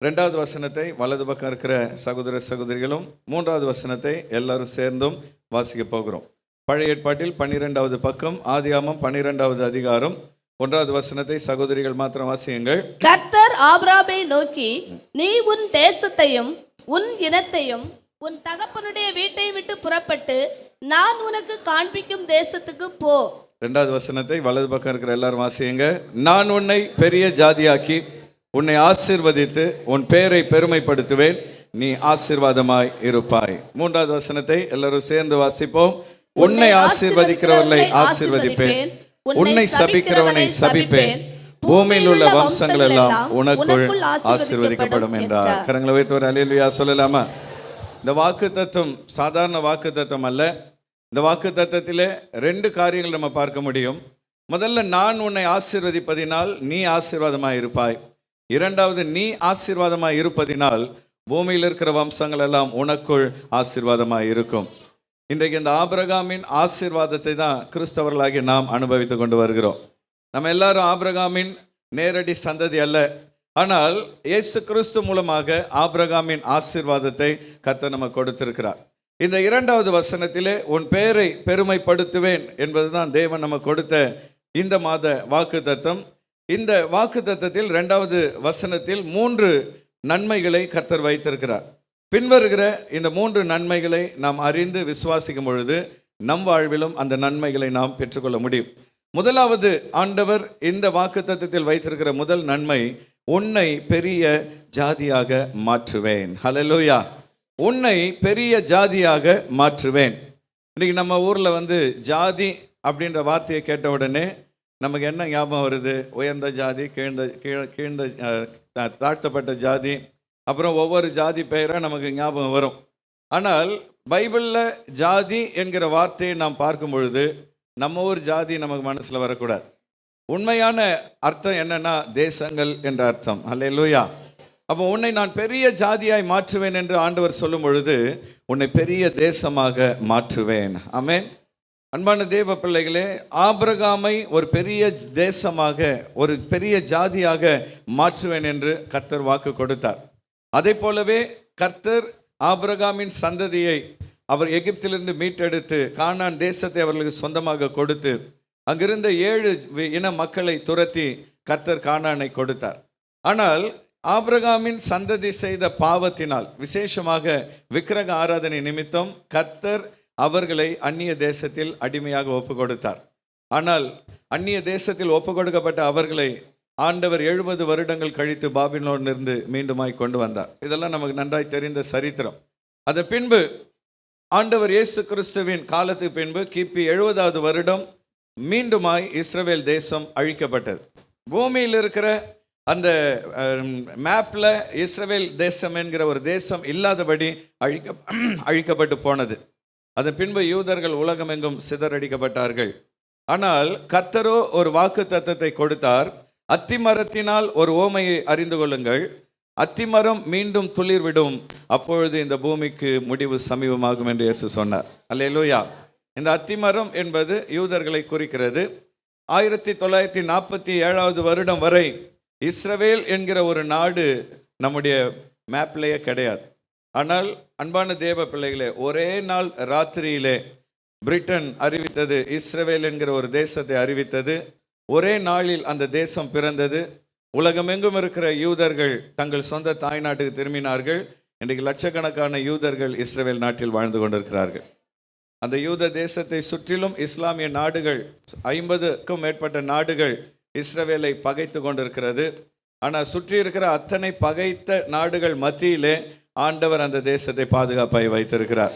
2வது வசனத்தை வலது பக்கம் இருக்கிற சகோதர சகோதரிகளும், 3வது வசனத்தை எல்லாரும் சேர்ந்தும் வாசிக்க போகிறோம். பழைய ஏற்பாட்டில் 12வது பக்கம், ஆதியாகமம் 12வது அதிகாரம் 1வது வசனத்தை சகோதரிகள் மாத்திரம் வாசியுங்கள்.
கர்த்தர் ஆபிரகாமை நோக்கி, நீ உன் தேசத்தையும் உன் இனத்தையும் உன் தகப்பனுடைய வீட்டை விட்டு புறப்பட்டு நான் உனக்கு காண்பிக்கும் தேசத்துக்கு போ.
2வது வசனத்தை வலது பக்கம் இருக்கிற எல்லாரும் வாசியுங்க. நான் உன்னை பெரிய ஜாதியாக்கி உன்னை ஆசீர்வதித்து உன் பெயரை பெருமைப்படுத்துவேன், நீ ஆசீர்வாதமாய் இருப்பாய். 3வது வசனத்தை எல்லாரும் சேர்ந்து வாசிப்போம். உன்னை ஆசீர்வதிக்கிறவர்களை ஆசீர்வதிப்பேன், உன்னை சபிக்கிறவனை சபிப்பேன், பூமியில் உள்ள வம்சங்கள் எல்லாம் உனக்குள் ஆசீர்வதிக்கப்படும் என்றார். கரங்களை வைத்து ஒரு அல்லேலூயா சொல்லலாமா? இந்த வாக்கு தத்துவம் சாதாரண வாக்கு தத்துவம் அல்ல. இந்த வாக்கு தத்துவத்திலே 2 காரியங்கள் நம்ம பார்க்க முடியும். முதல்ல, நான் உன்னை ஆசீர்வதிப்பதினால் நீ ஆசீர்வாதமாய் இருப்பாய். 2வது, நீ ஆசீர்வாதமாய் இருப்பதினால் பூமியில் இருக்கிற வம்சங்கள் எல்லாம் உனக்குள் ஆசீர்வாதமாய் இருக்கும். இன்றைக்கு இந்த ஆபிரகாமின் ஆசீர்வாதத்தை தான் கிறிஸ்தவர்களாகி நாம் அனுபவித்து கொண்டு வருகிறோம். நம்ம எல்லாரும் ஆபிரகாமின் நேரடி சந்ததி அல்ல. ஆனால் இயேசு கிறிஸ்து மூலமாக ஆபிரகாமின் ஆசீர்வாதத்தை கர்த்தர் நமக்கு கொடுத்திருக்கிறார். இந்த 2வது வசனத்திலே உன் பெயரை பெருமைப்படுத்துவேன் என்பதுதான் தேவன் நமக்கு கொடுத்த இந்த மாத வாக்கு தத்தம். இந்த வாக்கு தத்தத்தில் 2வது வசனத்தில் 3 நன்மைகளை கர்த்தர் வைத்திருக்கிறார். பின்வருகிற இந்த 3 நன்மைகளை நாம் அறிந்து விசுவாசிக்கும் பொழுது நம் வாழ்விலும் அந்த நன்மைகளை நாம் பெற்றுக்கொள்ள முடியும். முதலாவது, ஆண்டவர் இந்த வாக்கு தத்தத்தில் வைத்திருக்கிற முதல் நன்மை, உன்னை பெரிய ஜாதியாக மாற்றுவேன். ஹல்லேலூயா. உன்னை பெரிய ஜாதியாக மாற்றுவேன். இன்னைக்கு நம்ம ஊரில் ஜாதி அப்படின்ற வார்த்தையை கேட்ட உடனே நமக்கு என்ன ஞாபகம் வருது? உயர்ந்த ஜாதி, கீழ்ந்த தாழ்த்தப்பட்ட ஜாதி, அப்புறம் ஒவ்வொரு ஜாதி பெயராக நமக்கு ஞாபகம் வரும். ஆனால் பைபிளில் ஜாதி என்கிற வார்த்தையை நாம் பார்க்கும் பொழுது நம்ம ஊர் ஜாதி நமக்கு மனசில் வரக்கூடாது. உண்மையான அர்த்தம் என்னன்னா, தேசங்கள் என்ற அர்த்தம். அல்லேலூயா. அப்போ உன்னை நான் பெரிய ஜாதியாய் மாற்றுவேன் என்று ஆண்டவர் சொல்லும் பொழுது உன்னை பெரிய தேசமாக மாற்றுவேன். ஆமென். அன்பான தேவ பிள்ளைகளே, ஆபிரகாமை ஒரு பெரிய தேசமாக, ஒரு பெரிய ஜாதியாக மாற்றுவேன் என்று கர்த்தர் வாக்கு கொடுத்தார். அதே போலவே கர்த்தர் ஆபிரகாமின் சந்ததியை அவர் எகிப்திலிருந்து மீட்டெடுத்து கானான் தேசத்தை அவர்களுக்கு சொந்தமாக கொடுத்து அங்கிருந்த 7 இன மக்களை துரத்தி கர்த்தர் கானானை கொடுத்தார். ஆனால் ஆபிரகாமின் சந்ததி செய்த பாவத்தினால், விசேஷமாக விக்கிரக ஆராதனை நிமித்தம் கர்த்தர் அவர்களை அந்நிய தேசத்தில் அடிமையாக ஒப்பு கொடுத்தார். ஆனால் அந்நிய தேசத்தில் ஒப்பு கொடுக்கப்பட்ட அவர்களை ஆண்டவர் 70 வருடங்கள் கழித்து பாபிலோனிலிருந்து மீண்டுமாய் கொண்டு வந்தார். இதெல்லாம் நமக்கு நன்றாய் தெரிந்த சரித்திரம். அதன் பின்பு ஆண்டவர் இயேசு கிறிஸ்துவின் காலத்துக்கு பின்பு கிபி 70வது வருடம் மீண்டுமாய் இஸ்ரவேல் தேசம் அழிக்கப்பட்டது. பூமியில் இருக்கிற அந்த மேப்பில் இஸ்ரவேல் தேசம் என்கிற ஒரு தேசம் இல்லாதபடி அழிக்கப்பட்டு போனது. அதன் பின்பு யூதர்கள் உலகமெங்கும் சிதறடிக்கப்பட்டார்கள். ஆனால் கர்த்தரோ ஒரு வாக்கு தத்தத்தை கொடுத்தார். அத்தி மரத்தினால் ஒரு ஓமையை அறிந்து கொள்ளுங்கள். அத்திமரம் மீண்டும் துளிர்விடும், அப்பொழுது இந்த பூமிக்கு முடிவு சமீபமாகும் என்று இயேசு சொன்னார். அல்லேலூயா. இந்த அத்திமரம் என்பது யூதர்களை குறிக்கிறது. 1947 வருடம் வரை இஸ்ரவேல் என்கிற ஒரு நாடு நம்முடைய மேப்லேயே கிடையாது. ஆனால் அன்பான தேவ பிள்ளைகளே, ஒரே நாள் ராத்திரியிலே பிரிட்டன் அறிவித்தது, இஸ்ரவேல் என்கிற ஒரு தேசத்தை அறிவித்தது. ஒரே நாளில் அந்த தேசம் பிறந்தது. உலகமெங்கும் இருக்கிற யூதர்கள் தங்கள் சொந்த தாய்நாட்டுக்கு திரும்பினார்கள். இன்றைக்கு லட்சக்கணக்கான யூதர்கள் இஸ்ரவேல் நாட்டில் வாழ்ந்து கொண்டிருக்கிறார்கள். அந்த யூத தேசத்தை சுற்றிலும் இஸ்லாமிய நாடுகள், 50க்கும் மேற்பட்ட நாடுகள் இஸ்ரவேலை பகைத்து கொண்டிருக்கிறது. ஆனால் சுற்றி இருக்கிற அத்தனை பகைத்த நாடுகள் மத்தியிலே ஆண்டவர் அந்த தேசத்தை பாதுகாப்பாய் வைத்திருக்கிறார்.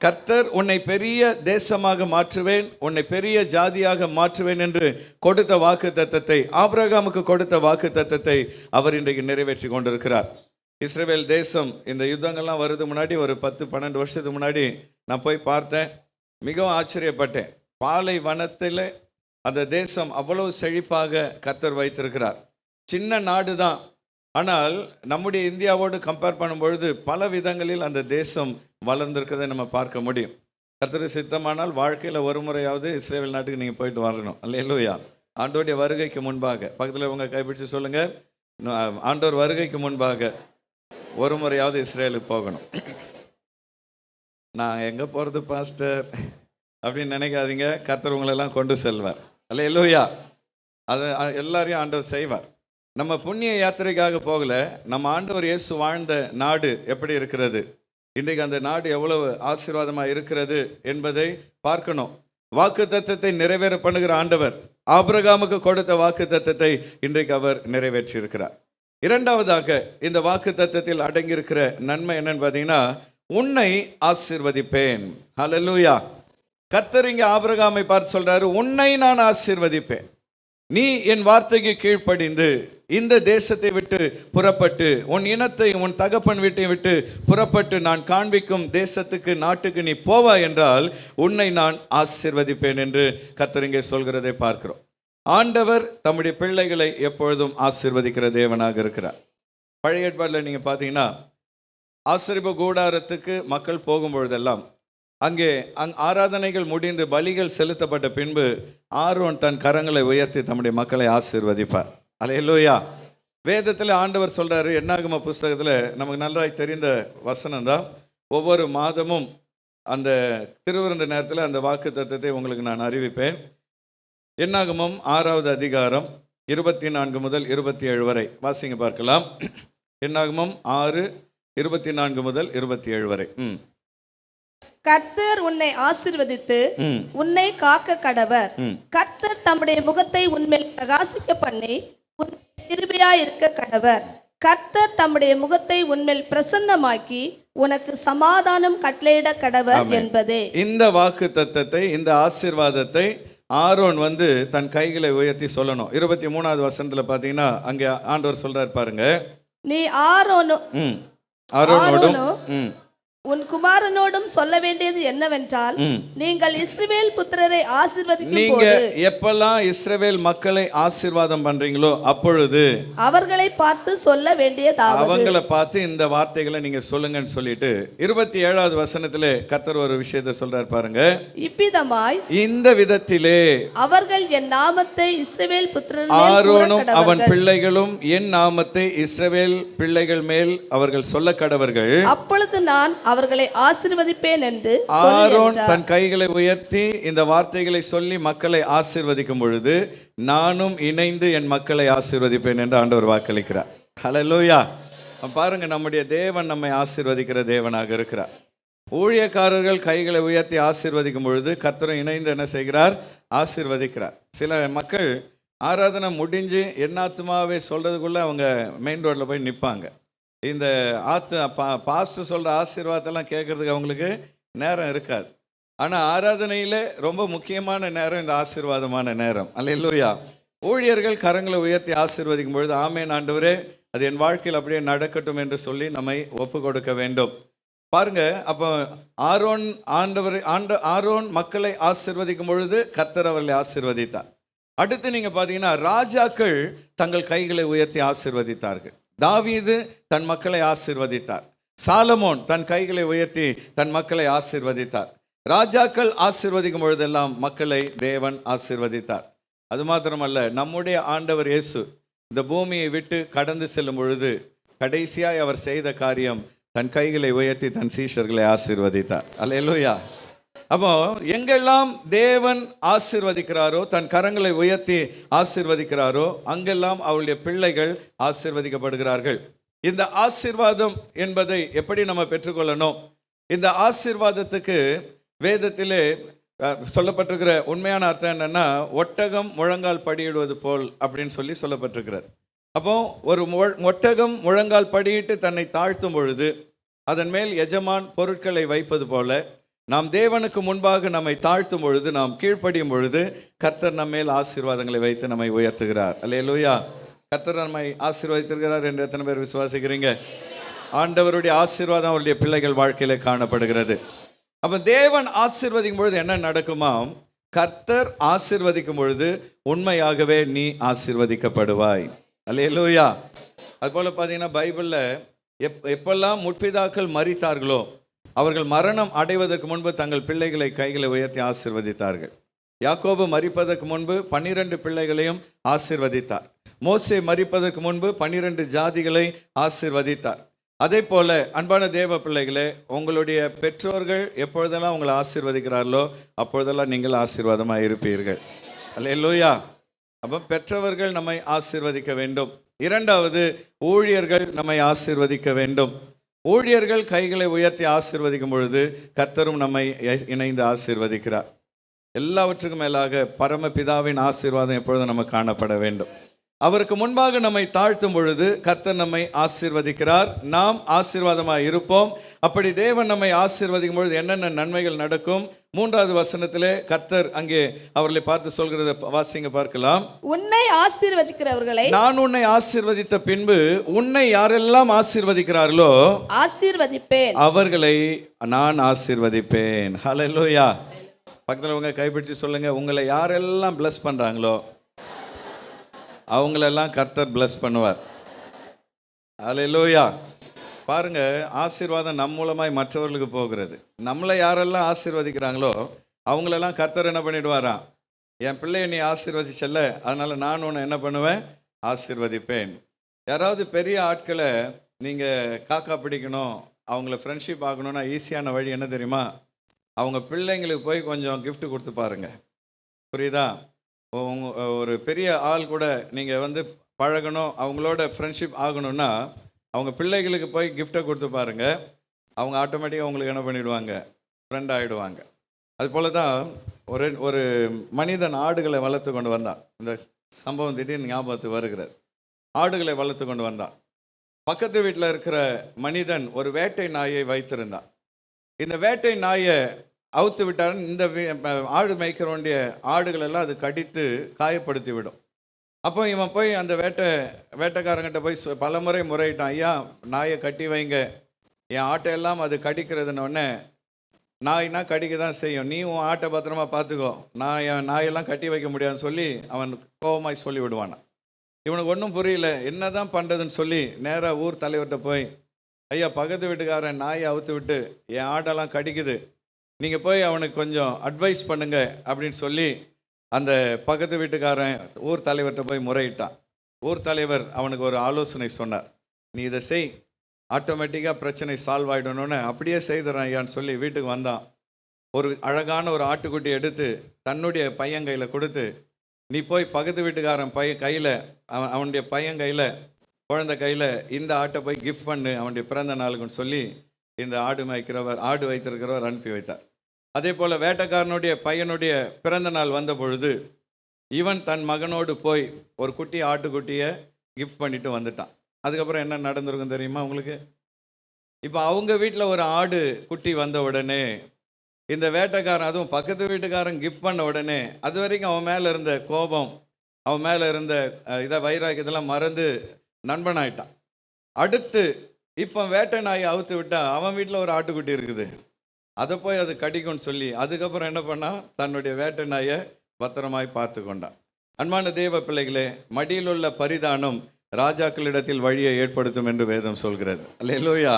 கர்த்தர் உன்னை பெரிய தேசமாக மாற்றுவேன், உன்னை பெரிய ஜாதியாக மாற்றுவேன் என்று கொடுத்த வாக்கு தத்தத்தை, ஆபிரகாமுக்கு கொடுத்த வாக்கு தத்தத்தை அவர் இன்றைக்கு நிறைவேற்றி கொண்டிருக்கிறார். இஸ்ரவேல் தேசம் இந்த யுத்தங்கள்லாம் வருது முன்னாடி, ஒரு 10-12 வருஷத்துக்கு முன்னாடி நான் போய் பார்த்தேன். மிகவும் ஆச்சரியப்பட்டேன். பாலைவனத்தில் அந்த தேசம் அவ்வளவு செழிப்பாக கர்த்தர் வைத்திருக்கிறார். சின்ன நாடு தான், ஆனால் நம்முடைய இந்தியாவோடு கம்பேர் பண்ணும்பொழுது பல விதங்களில் அந்த தேசம் வளர்ந்திருக்கிறதை நம்ம பார்க்க முடியும். கர்த்தருக்கு சித்தமானால் வாழ்க்கையில் ஒரு முறையாவது இஸ்ரேல் நாட்டுக்கு நீங்கள் போயிட்டு வரணும். அல்லேலூயா. ஆண்டோடைய வருகைக்கு முன்பாக, பக்கத்தில் உங்கள் கைப்பிடிச்சு சொல்லுங்கள், ஆண்டோர் வருகைக்கு முன்பாக ஒரு முறையாவது இஸ்ரேலுக்கு போகணும். நான் எங்கே போகிறது பாஸ்டர் அப்படின்னு நினைக்காதீங்க. கர்த்தர் உங்களெல்லாம் கொண்டு செல்வார். அல்லேலூயா. அது எல்லாரையும் ஆண்டவர் செய்வார். நம்ம புண்ணிய யாத்திரைக்காக போகல, நம்ம ஆண்டவர் இயேசு வாழ்ந்த நாடு எப்படி இருக்கிறது, இன்றைக்கு அந்த நாடு எவ்வளவு ஆசீர்வாதமாக இருக்கிறது என்பதை பார்க்கணும். வாக்கு தத்தத்தை நிறைவேற பண்ணுகிற ஆண்டவர் ஆபிரகாமுக்கு கொடுத்த வாக்கு தத்தத்தை இன்றைக்கு அவர் நிறைவேற்றி இருக்கிறார். இரண்டாவதாக இந்த வாக்கு தத்தத்தில் அடங்கியிருக்கிற நன்மை என்னன்னு பார்த்தீங்கன்னா, உன்னை ஆசீர்வதிப்பேன். ஹல்லேலூயா. கர்த்தர் இங்கே ஆபிரகாமை பார்த்து சொல்றாரு, உன்னை நான் ஆசீர்வதிப்பேன். நீ என் வார்த்தைக்கு கீழ்ப்படிந்து இந்த தேசத்தை விட்டு புறப்பட்டு, உன் இனத்தை உன் தகப்பன் வீட்டை விட்டு புறப்பட்டு நான் காண்பிக்கும் தேசத்துக்கு, நாட்டுக்கு நீ போவா என்றால் உன்னை நான் ஆசீர்வதிப்பேன் என்று கர்த்தர் இங்கே சொல்கிறதை பார்க்கிறோம். ஆண்டவர் தம்முடைய பிள்ளைகளை எப்பொழுதும் ஆசீர்வதிக்கிற தேவனாக இருக்கிறார். பழைய ஏற்பாட்டில் நீங்கள் பார்த்தீங்கன்னா, ஆசரிப்பு கூடாரத்துக்கு மக்கள் போகும்பொழுதெல்லாம் அங்கே ஆராதனைகள் முடிந்து பலிகள் செலுத்தப்பட்ட பின்பு ஆரோன் தன் கரங்களை உயர்த்தி தம்முடைய மக்களை ஆசீர்வதிப்பார். அல்லேலூயா. வேதத்தில் ஆண்டவர் சொல்றாரு, என்னாகம புஸ்தகத்தில் நமக்கு நன்றாய் தெரிந்த வசனம் தான். ஒவ்வொரு மாதமும் அந்த திருவிருந்த நேரத்தில் அந்த வாக்கு தத்தத்தை உங்களுக்கு நான் அறிவிப்பேன். என்னாகமம் 6வது அதிகாரம் 24 முதல் 27 வரை வாசிங்க பார்க்கலாம். என்னாகமம் 6:24 முதல் 27 வரை.
கர்த்தர் உன்னை ஆசீர்வதித்து உன்னை காக்க கடவர். கர்த்தர் தம்முடைய முகத்தை உன்மேல் பிரகாசிக்க பண்ணி உன் கிருபையாய் இருக்க கடவர். கர்த்தர் தம்முடைய முகத்தை உன்மேல் பிரசன்னமாக்கி உனக்கு சமாதானம் கட்டளையிட கடவர் என்பதே.
இந்த வாக்கு தத்தத்தை, இந்த ஆசீர்வாதத்தை ஆரோன் தன் கைகளை உயர்த்தி சொல்லணும். 23வது வசனத்துல பாத்தீங்கன்னா அங்கே ஆண்டவர் சொல்றாரு பாருங்க, நீ ஆரோனோடும்
உன் குமாரனோடும் சொல்ல வேண்டியது என்னவென்றால், நீங்கள் இஸ்ரவேல் புத்திரரை ஆசீர்வதிக்கும் போது,
எப்பெல்லாம் இஸ்ரவேல் மக்களை ஆசீர்வாதம் பண்றீங்களோ அப்பொழுது அவர்களை
பார்த்து சொல்ல வேண்டியதாவது,
அவங்களை பார்த்து இந்த வார்த்தைகளை நீங்க சொல்லுங்கன்னு சொல்லிட்டு 27வது வசனத்திலே கர்த்தர் ஒரு விஷயத்தை சொல்றார் பாருங்க,
இவ்விதமாய்
இந்த விதத்திலே
அவர்கள் என் நாமத்தை இஸ்ரவேல் புத்திரர்
ஆரோனும் அவன் பிள்ளைகளும் என் நாமத்தை இஸ்ரவேல் பிள்ளைகள் மேல் அவர்கள் சொல்ல கடவர்கள்,
அப்பொழுது நான் அவர்களை ஆசீர்வதிப்பேன் என்று
ஆரோன் தன் கைகளை உயர்த்தி இந்த வார்த்தைகளை சொல்லி மக்களை ஆசீர்வதிக்கும் பொழுது நானும் இணைந்து என் மக்களை ஆசீர்வதிப்பேன் என்று ஆண்டவர் வாக்களிக்கிறார். ஹல்லேலூயா. பாருங்க, நம்முடைய தேவன் நம்மை ஆசீர்வதிக்கிற தேவனாக இருக்கிறார். ஊழியக்காரர்கள் கைகளை உயர்த்தி ஆசீர்வதிக்கும் பொழுது கர்த்தரும் இணைந்து என்ன செய்கிறார்? ஆசீர்வதிக்கிறார். சில மக்கள் ஆராதனை முடிஞ்சு என்னாத்துமாவே சொல்றதுக்குள்ள அவங்க மெயின் ரோட்ல போய் நிற்பாங்க. இந்த பாஸ்டர் சொல்கிற ஆசீர்வாதத்தெல்லாம் கேட்கறதுக்கு அவங்களுக்கு நேரம் இருக்காது. ஆனால் ஆராதனையில் ரொம்ப முக்கியமான நேரம் இந்த ஆசீர்வாதமான நேரம். அல்லேலூயா. ஊழியர்கள் கரங்களை உயர்த்தி ஆசீர்வதிக்கும் பொழுது ஆமென் ஆண்டவரே, அது என் வாழ்க்கையில் அப்படியே நடக்கட்டும் என்று சொல்லி நம்மை ஒப்பு கொடுக்க வேண்டும். பாருங்க, அப்போ ஆரோன் மக்களை ஆசீர்வதிக்கும் பொழுது கர்த்தர் அவர்களை ஆசீர்வதித்தார். அடுத்து நீங்கள் பார்த்தீங்கன்னா ராஜாக்கள் தங்கள் கைகளை உயர்த்தி ஆசீர்வதித்தார்கள். தாவீது தன் மக்களை ஆசீர்வதித்தார். சாலமோன் தன் கைகளை உயர்த்தி தன் மக்களை ஆசீர்வதித்தார். ராஜாக்கள் ஆசீர்வதிக்கும் பொழுதெல்லாம் மக்களை தேவன் ஆசீர்வதித்தார். அது மாத்திரமல்ல, நம்முடைய ஆண்டவர் இயேசு இந்த பூமியை விட்டு கடந்து செல்லும் பொழுது கடைசியாய் அவர் செய்த காரியம் தன் கைகளை உயர்த்தி தன் சீஷர்களை ஆசீர்வதித்தார். அல்லேலூயா. அப்போ எங்கெல்லாம் தேவன் ஆசீர்வதிக்கிறாரோ, தன் கரங்களை உயர்த்தி ஆசீர்வதிக்கிறாரோ, அங்கெல்லாம் அவருடைய பிள்ளைகள் ஆசீர்வதிக்கப்படுகிறார்கள். இந்த ஆசீர்வாதம் என்பதை எப்படி நம்ம பெற்றுக்கொள்ளணும்? இந்த ஆசீர்வாதத்துக்கு வேதத்திலே சொல்லப்பட்டிருக்கிற உண்மையான அர்த்தம் என்னன்னா, ஒட்டகம் முழங்கால் படியிடுவது போல் அப்படின்னு சொல்லப்பட்டிருக்கிறது. அப்போ ஒரு ஒட்டகம் முழங்கால் படியிட்டு தன்னை தாழ்த்தும் பொழுது அதன் மேல் எஜமான் பொருட்களை வைப்பது போல, நாம் தேவனுக்கு முன்பாக நம்மை தாழ்த்தும் பொழுது, நாம் கீழ்ப்படியும் பொழுது கர்த்தர் நம்ம மேல் ஆசீர்வாதங்களை வைத்து நம்மை உயர்த்துகிறார். அல்லேலூயா. கர்த்தர் நம்மை ஆசீர்வதித்திருக்கிறார் என்று எத்தனை பேர் விசுவாசிக்கிறீங்க? ஆண்டவருடைய ஆசீர்வாதம் அவருடைய பிள்ளைகள் வாழ்க்கையில காணப்படுகிறது. அப்போ தேவன் ஆசீர்வதிக்கும் பொழுது என்ன நடக்குமாம்? கர்த்தர் ஆசீர்வதிக்கும் பொழுது உண்மையாகவே நீ ஆசீர்வதிக்கப்படுவாய். அல்லேலூயா. அதுபோல் பார்த்தீங்கன்னா பைபிளில் எப்பெல்லாம் முற்பிதாக்கள் மரித்தார்களோ அவர்கள் மரணம் அடைவதற்கு முன்பு தங்கள் பிள்ளைகளை கைகளை உயர்த்தி ஆசீர்வதித்தார்கள். யாக்கோபு மரிப்பதற்கு முன்பு 12 பிள்ளைகளையும் ஆசீர்வதித்தார். மோசே மரிப்பதற்கு முன்பு 12 ஜாதிகளை ஆசீர்வதித்தார். அதே போல அன்பான தேவ பிள்ளைகளே, உங்களுடைய பெற்றோர்கள் எப்பொழுதெல்லாம் உங்களை ஆசீர்வதிக்கிறார்களோ அப்பொழுதெல்லாம் நீங்கள் ஆசீர்வாதமாக இருப்பீர்கள். அல்லேலூயா. அப்போ பெற்றவர்கள் நம்மை ஆசீர்வதிக்க வேண்டும். இரண்டாவது, ஊழியர்கள் நம்மை ஆசீர்வதிக்க வேண்டும். ஊழியர்கள் கைகளை உயர்த்தி ஆசீர்வதிக்கும் பொழுது கர்த்தரும் நம்மை இணைந்து ஆசீர்வதிக்கிறார். எல்லாவற்றுக்கும் மேலாக பரமபிதாவின் ஆசீர்வாதம் எப்பொழுதும் நம்ம காணப்பட வேண்டும். அவருக்கு முன்பாக நம்மை தாழ்த்தும் பொழுது கர்த்தர் நம்மை ஆசீர்வதிக்கிறார். நாம் ஆசீர்வாதமாக இருப்போம். அப்படி தேவன் நம்மை ஆசீர்வதிக்கும் பொழுது என்னென்ன நன்மைகள் நடக்கும்? 3வது வசனத்திலே கர்த்தர் அங்கே அவர்களை பார்த்து சொல்கிறத வாசிங்க பார்க்கலாம்.
உன்னை ஆசீர்வதிக்கிறவர்களை
நான் உன்னை ஆசீர்வதித்த பின்பு உன்னை யாரெல்லாம் ஆசீர்வதிக்கிறார்களோ
ஆசீர்வதிப்பேன்,
அவர்களை நான் ஆசீர்வதிப்பேன். ஹல்லேலூயா. பக்கத்தில் உங்க கைப்பிடிச்சு சொல்லுங்க, உங்களை யாரெல்லாம் பிளஸ் பண்றாங்களோ அவங்களெல்லாம் கர்த்தர் பிளஸ் பண்ணுவார். ஹல்லேலூயா. பாருங்க, ஆசீர்வாதம் நம் மூலமாய் மற்றவர்களுக்கு போகிறது. நம்மளை யாரெல்லாம் ஆசீர்வதிக்கிறாங்களோ அவங்களெல்லாம் கர்த்தர் என்ன பண்ணிடுவாராம்? என் பிள்ளையை நீ ஆசீர்வதிச்சல்ல, அதனால நான் உன்னை என்ன பண்ணுவேன்? ஆசீர்வதிப்பேன். யாராவது பெரிய ஆட்களை நீங்கள் காக்கா பிடிக்கணும், அவங்கள ஃப்ரெண்ட்ஷிப் ஆகணும்னா ஈஸியான வழி என்ன தெரியுமா? அவங்க பிள்ளைங்களுக்கு போய் கொஞ்சம் gift கொடுத்து பாருங்க. புரியுதா? ஒரு பெரிய ஆள் கூட நீங்கள் பழகணும், அவங்களோட ஃப்ரெண்ட்ஷிப் ஆகணும்னா அவங்க பிள்ளைகளுக்கு போய் கிஃப்டை கொடுத்து பாருங்க. அவங்க ஆட்டோமேட்டிக்காக அவங்களுக்கு என்ன பண்ணிவிடுவாங்க? ஃப்ரெண்ட் ஆகிடுவாங்க. அதுபோல தான் ஒரு மனிதன் ஆடுகளை வளர்த்து கொண்டு வந்தான். இந்த சம்பவம் திடீர்னு ஞாபகத்துக்கு வருகிறது. ஆடுகளை வளர்த்து கொண்டு வந்தான். பக்கத்து வீட்டில் இருக்கிற மனிதன் ஒரு வேட்டை நாயை வைத்திருந்தான். இந்த வேட்டை நாயை அவுத்து விட்டாருன்னு இந்த ஆடு மேய்க்கிறவனுடைய ஆடுகள் எல்லாம் அது கடித்து காயப்படுத்தி விடும். அப்போ இவன் போய் அந்த வேட்டைக்காரங்கிட்ட போய் பல முறை முறையிட்டான், ஐயா நாயை கட்டி வைங்க, என் ஆட்டையெல்லாம் அது கடிக்கிறதுனோடனே, நாய்னா கடிக்க தான் செய்யும், நீ உன் ஆட்டை பத்திரமா பார்த்துக்கோ, நான் என் நாயெல்லாம் கட்டி வைக்க முடியாதுன்னு சொல்லி அவன் கோபமாய் சொல்லி விடுவானான். இவனுக்கு ஒன்றும் புரியல, என்ன தான் பண்ணுறதுன்னு சொல்லி நேராக ஊர் தலைவர்கிட்ட போய், ஐயா பக்கத்து வீட்டுக்காரன் நாயை அவுத்து விட்டு என் ஆட்டெல்லாம் கடிக்குது, நீங்கள் போய் அவனுக்கு கொஞ்சம் அட்வைஸ் பண்ணுங்க அப்படின்னு சொல்லி அந்த பக்கத்து வீட்டுக்காரன் ஊர் தலைவர்கிட்ட போய் முறையிட்டான். ஊர் தலைவர் அவனுக்கு ஒரு ஆலோசனை சொன்னார். நீ இதை செய், ஆட்டோமேட்டிக்காக பிரச்சனை சால்வ் ஆகிடணுன்னு. அப்படியே செய்துறான் ஐயான்னு சொல்லி வீட்டுக்கு வந்தான். ஒரு அழகான ஒரு ஆட்டுக்குட்டி எடுத்து தன்னுடைய பையன் கையில் கொடுத்து, நீ போய் பக்கத்து வீட்டுக்காரன் கையில் அவனுடைய பையன் கையில் குழந்தை கையில் இந்த ஆட்டை போய் கிஃப்ட் பண்ணு அவனுடைய பிறந்த நாளுக்குன்னு சொல்லி இந்த ஆடு வைத்திருக்கிறவர் அனுப்பி வைத்தார். அதே போல் வேட்டைக்காரனுடைய பையனுடைய பிறந்த நாள் வந்த பொழுது இவன் தன் மகனோடு போய் ஒரு ஆட்டுக்குட்டியை கிஃப்ட் பண்ணிட்டு வந்துட்டான். அதுக்கப்புறம் என்ன நடந்திருக்கும் தெரியுமா உங்களுக்கு? இப்போ அவங்க வீட்டில் ஒரு ஆடு குட்டி வந்த உடனே இந்த வேட்டைக்காரன், அதுவும் பக்கத்து வீட்டுக்காரன் கிஃப்ட் பண்ண உடனே அது வரைக்கும் அவன் மேலே இருந்த கோபம், அவன் மேலே இருந்த வைராக்கியத்தெல்லாம் மறந்து நண்பனாயிட்டான். அடுத்து இப்போ வேட்டை நாயை அவுத்து விட்டா அவன் வீட்டில் ஒரு ஆட்டுக்குட்டி இருக்குது, அதை போய் அது கடிக்கும்னு சொல்லி அதுக்கப்புறம் என்ன பண்ணால் தன்னுடைய வேட்டை நாயை பத்திரமாய் பார்த்து கொண்டான். அன்பான தேவ பிள்ளைகளே, மடியில் உள்ள பரிதானம் ராஜாக்களிடத்தில் வழியை ஏற்படுத்தும் என்று வேதம் சொல்கிறது. அல்லேலூயா.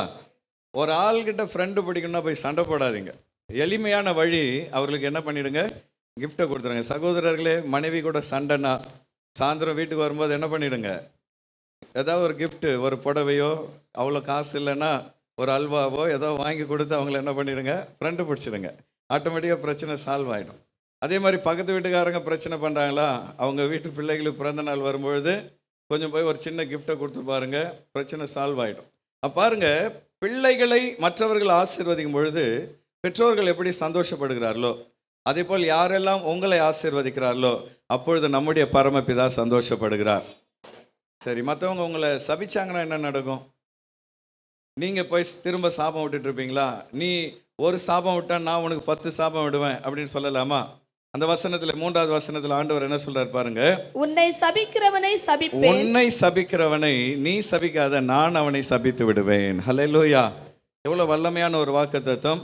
ஒரு ஆள்கிட்ட ஃப்ரெண்டு பிடிக்கணும்னா போய் சண்டை போடாதீங்க. எளிமையான வழி, அவர்களுக்கு என்ன பண்ணிடுங்க, கிஃப்டை கொடுத்துருங்க. சகோதரர்களே, மனைவி கூட சண்டைனா சாயந்தரம் வீட்டுக்கு வரும்போது என்ன பண்ணிடுங்க, ஏதாவது ஒரு கிஃப்ட்டு, ஒரு புடவையோ, அவ்வளோ காசு இல்லைன்னா ஒரு அல்வாவோ ஏதோ வாங்கி கொடுத்து அவங்கள என்ன பண்ணிடுங்க, ஃப்ரெண்டு பிடிச்சிடுங்க. ஆட்டோமேட்டிக்காக பிரச்சனை சால்வ் ஆகிடும். அதே மாதிரி பக்கத்து வீட்டுக்காரங்க பிரச்சனை பண்ணுறாங்களா, அவங்க வீட்டு பிள்ளைகளுக்கு பிறந்த நாள் வரும்பொழுது கொஞ்சம் போய் ஒரு சின்ன கிஃப்டை கொடுத்து பாருங்கள், பிரச்சனை சால்வ் ஆகிடும். பாருங்கள், பிள்ளைகளை மற்றவர்கள் ஆசீர்வதிக்கும் பொழுது பெற்றோர்கள் எப்படி சந்தோஷப்படுகிறார்களோ, அதே போல் யாரெல்லாம் உங்களை ஆசீர்வதிக்கிறார்களோ அப்பொழுது நம்முடைய பரமபிதா சந்தோஷப்படுகிறார். சரி, மற்றவங்க உங்களை சபிச்சாங்கன்னா என்ன நடக்கும்? நீங்கள் போய் திரும்ப சாபம் விட்டுட்டு இருப்பீங்களா? நீ ஒரு சாபம் விட்டா நான் உனக்கு 10 சாபம் விடுவேன் அப்படின்னு சொல்லலாமா? அந்த வசனத்தில் 3வது வசனத்தில் ஆண்டவர் என்ன சொல்றார் பாருங்க,
உன்னை சபிக்கிறவனை சபிப்பேன்,
உன்னை சபிக்கிறவனை நீ சபிக்காத, நான் அவனை சபித்து விடுவேன். ஹல்லேலூயா. எவ்வளவு வல்லமையான ஒரு வாக்குத்தத்தம்.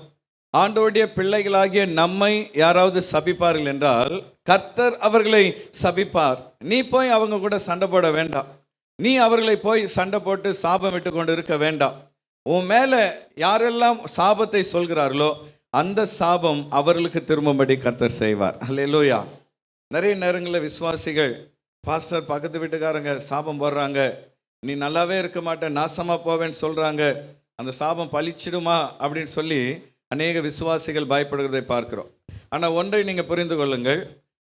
ஆண்டவருடைய பிள்ளைகளாகிய நம்மை யாராவது சபிப்பார்கள் என்றால் கர்த்தர் அவர்களை சபிப்பார். நீ போய் அவங்க கூட சண்டை போட வேண்டாம். நீ அவர்களை போய் சண்டை போட்டு சாபம் விட்டு கொண்டு இருக்க வேண்டாம். உன் மேலே யாரெல்லாம் சாபத்தை சொல்கிறார்களோ அந்த சாபம் அவர்களுக்கு திரும்பும்படி கர்த்தர் செய்வார். அல்லேலூயா. நிறைய நேரங்களில் விசுவாசிகள், பாஸ்டர் பக்கத்து வீட்டுக்காரங்க சாபம் போடுறாங்க, நீ நல்லாவே இருக்க மாட்டேன், நாசமாக போவேன்னு சொல்கிறாங்க, அந்த சாபம் பழிச்சிடுமா அப்படின்னு சொல்லி அநேக விசுவாசிகள் பயப்படுகிறதை பார்க்கிறோம். ஆனால் ஒன்றை நீங்கள் புரிந்து கொள்ளுங்கள்,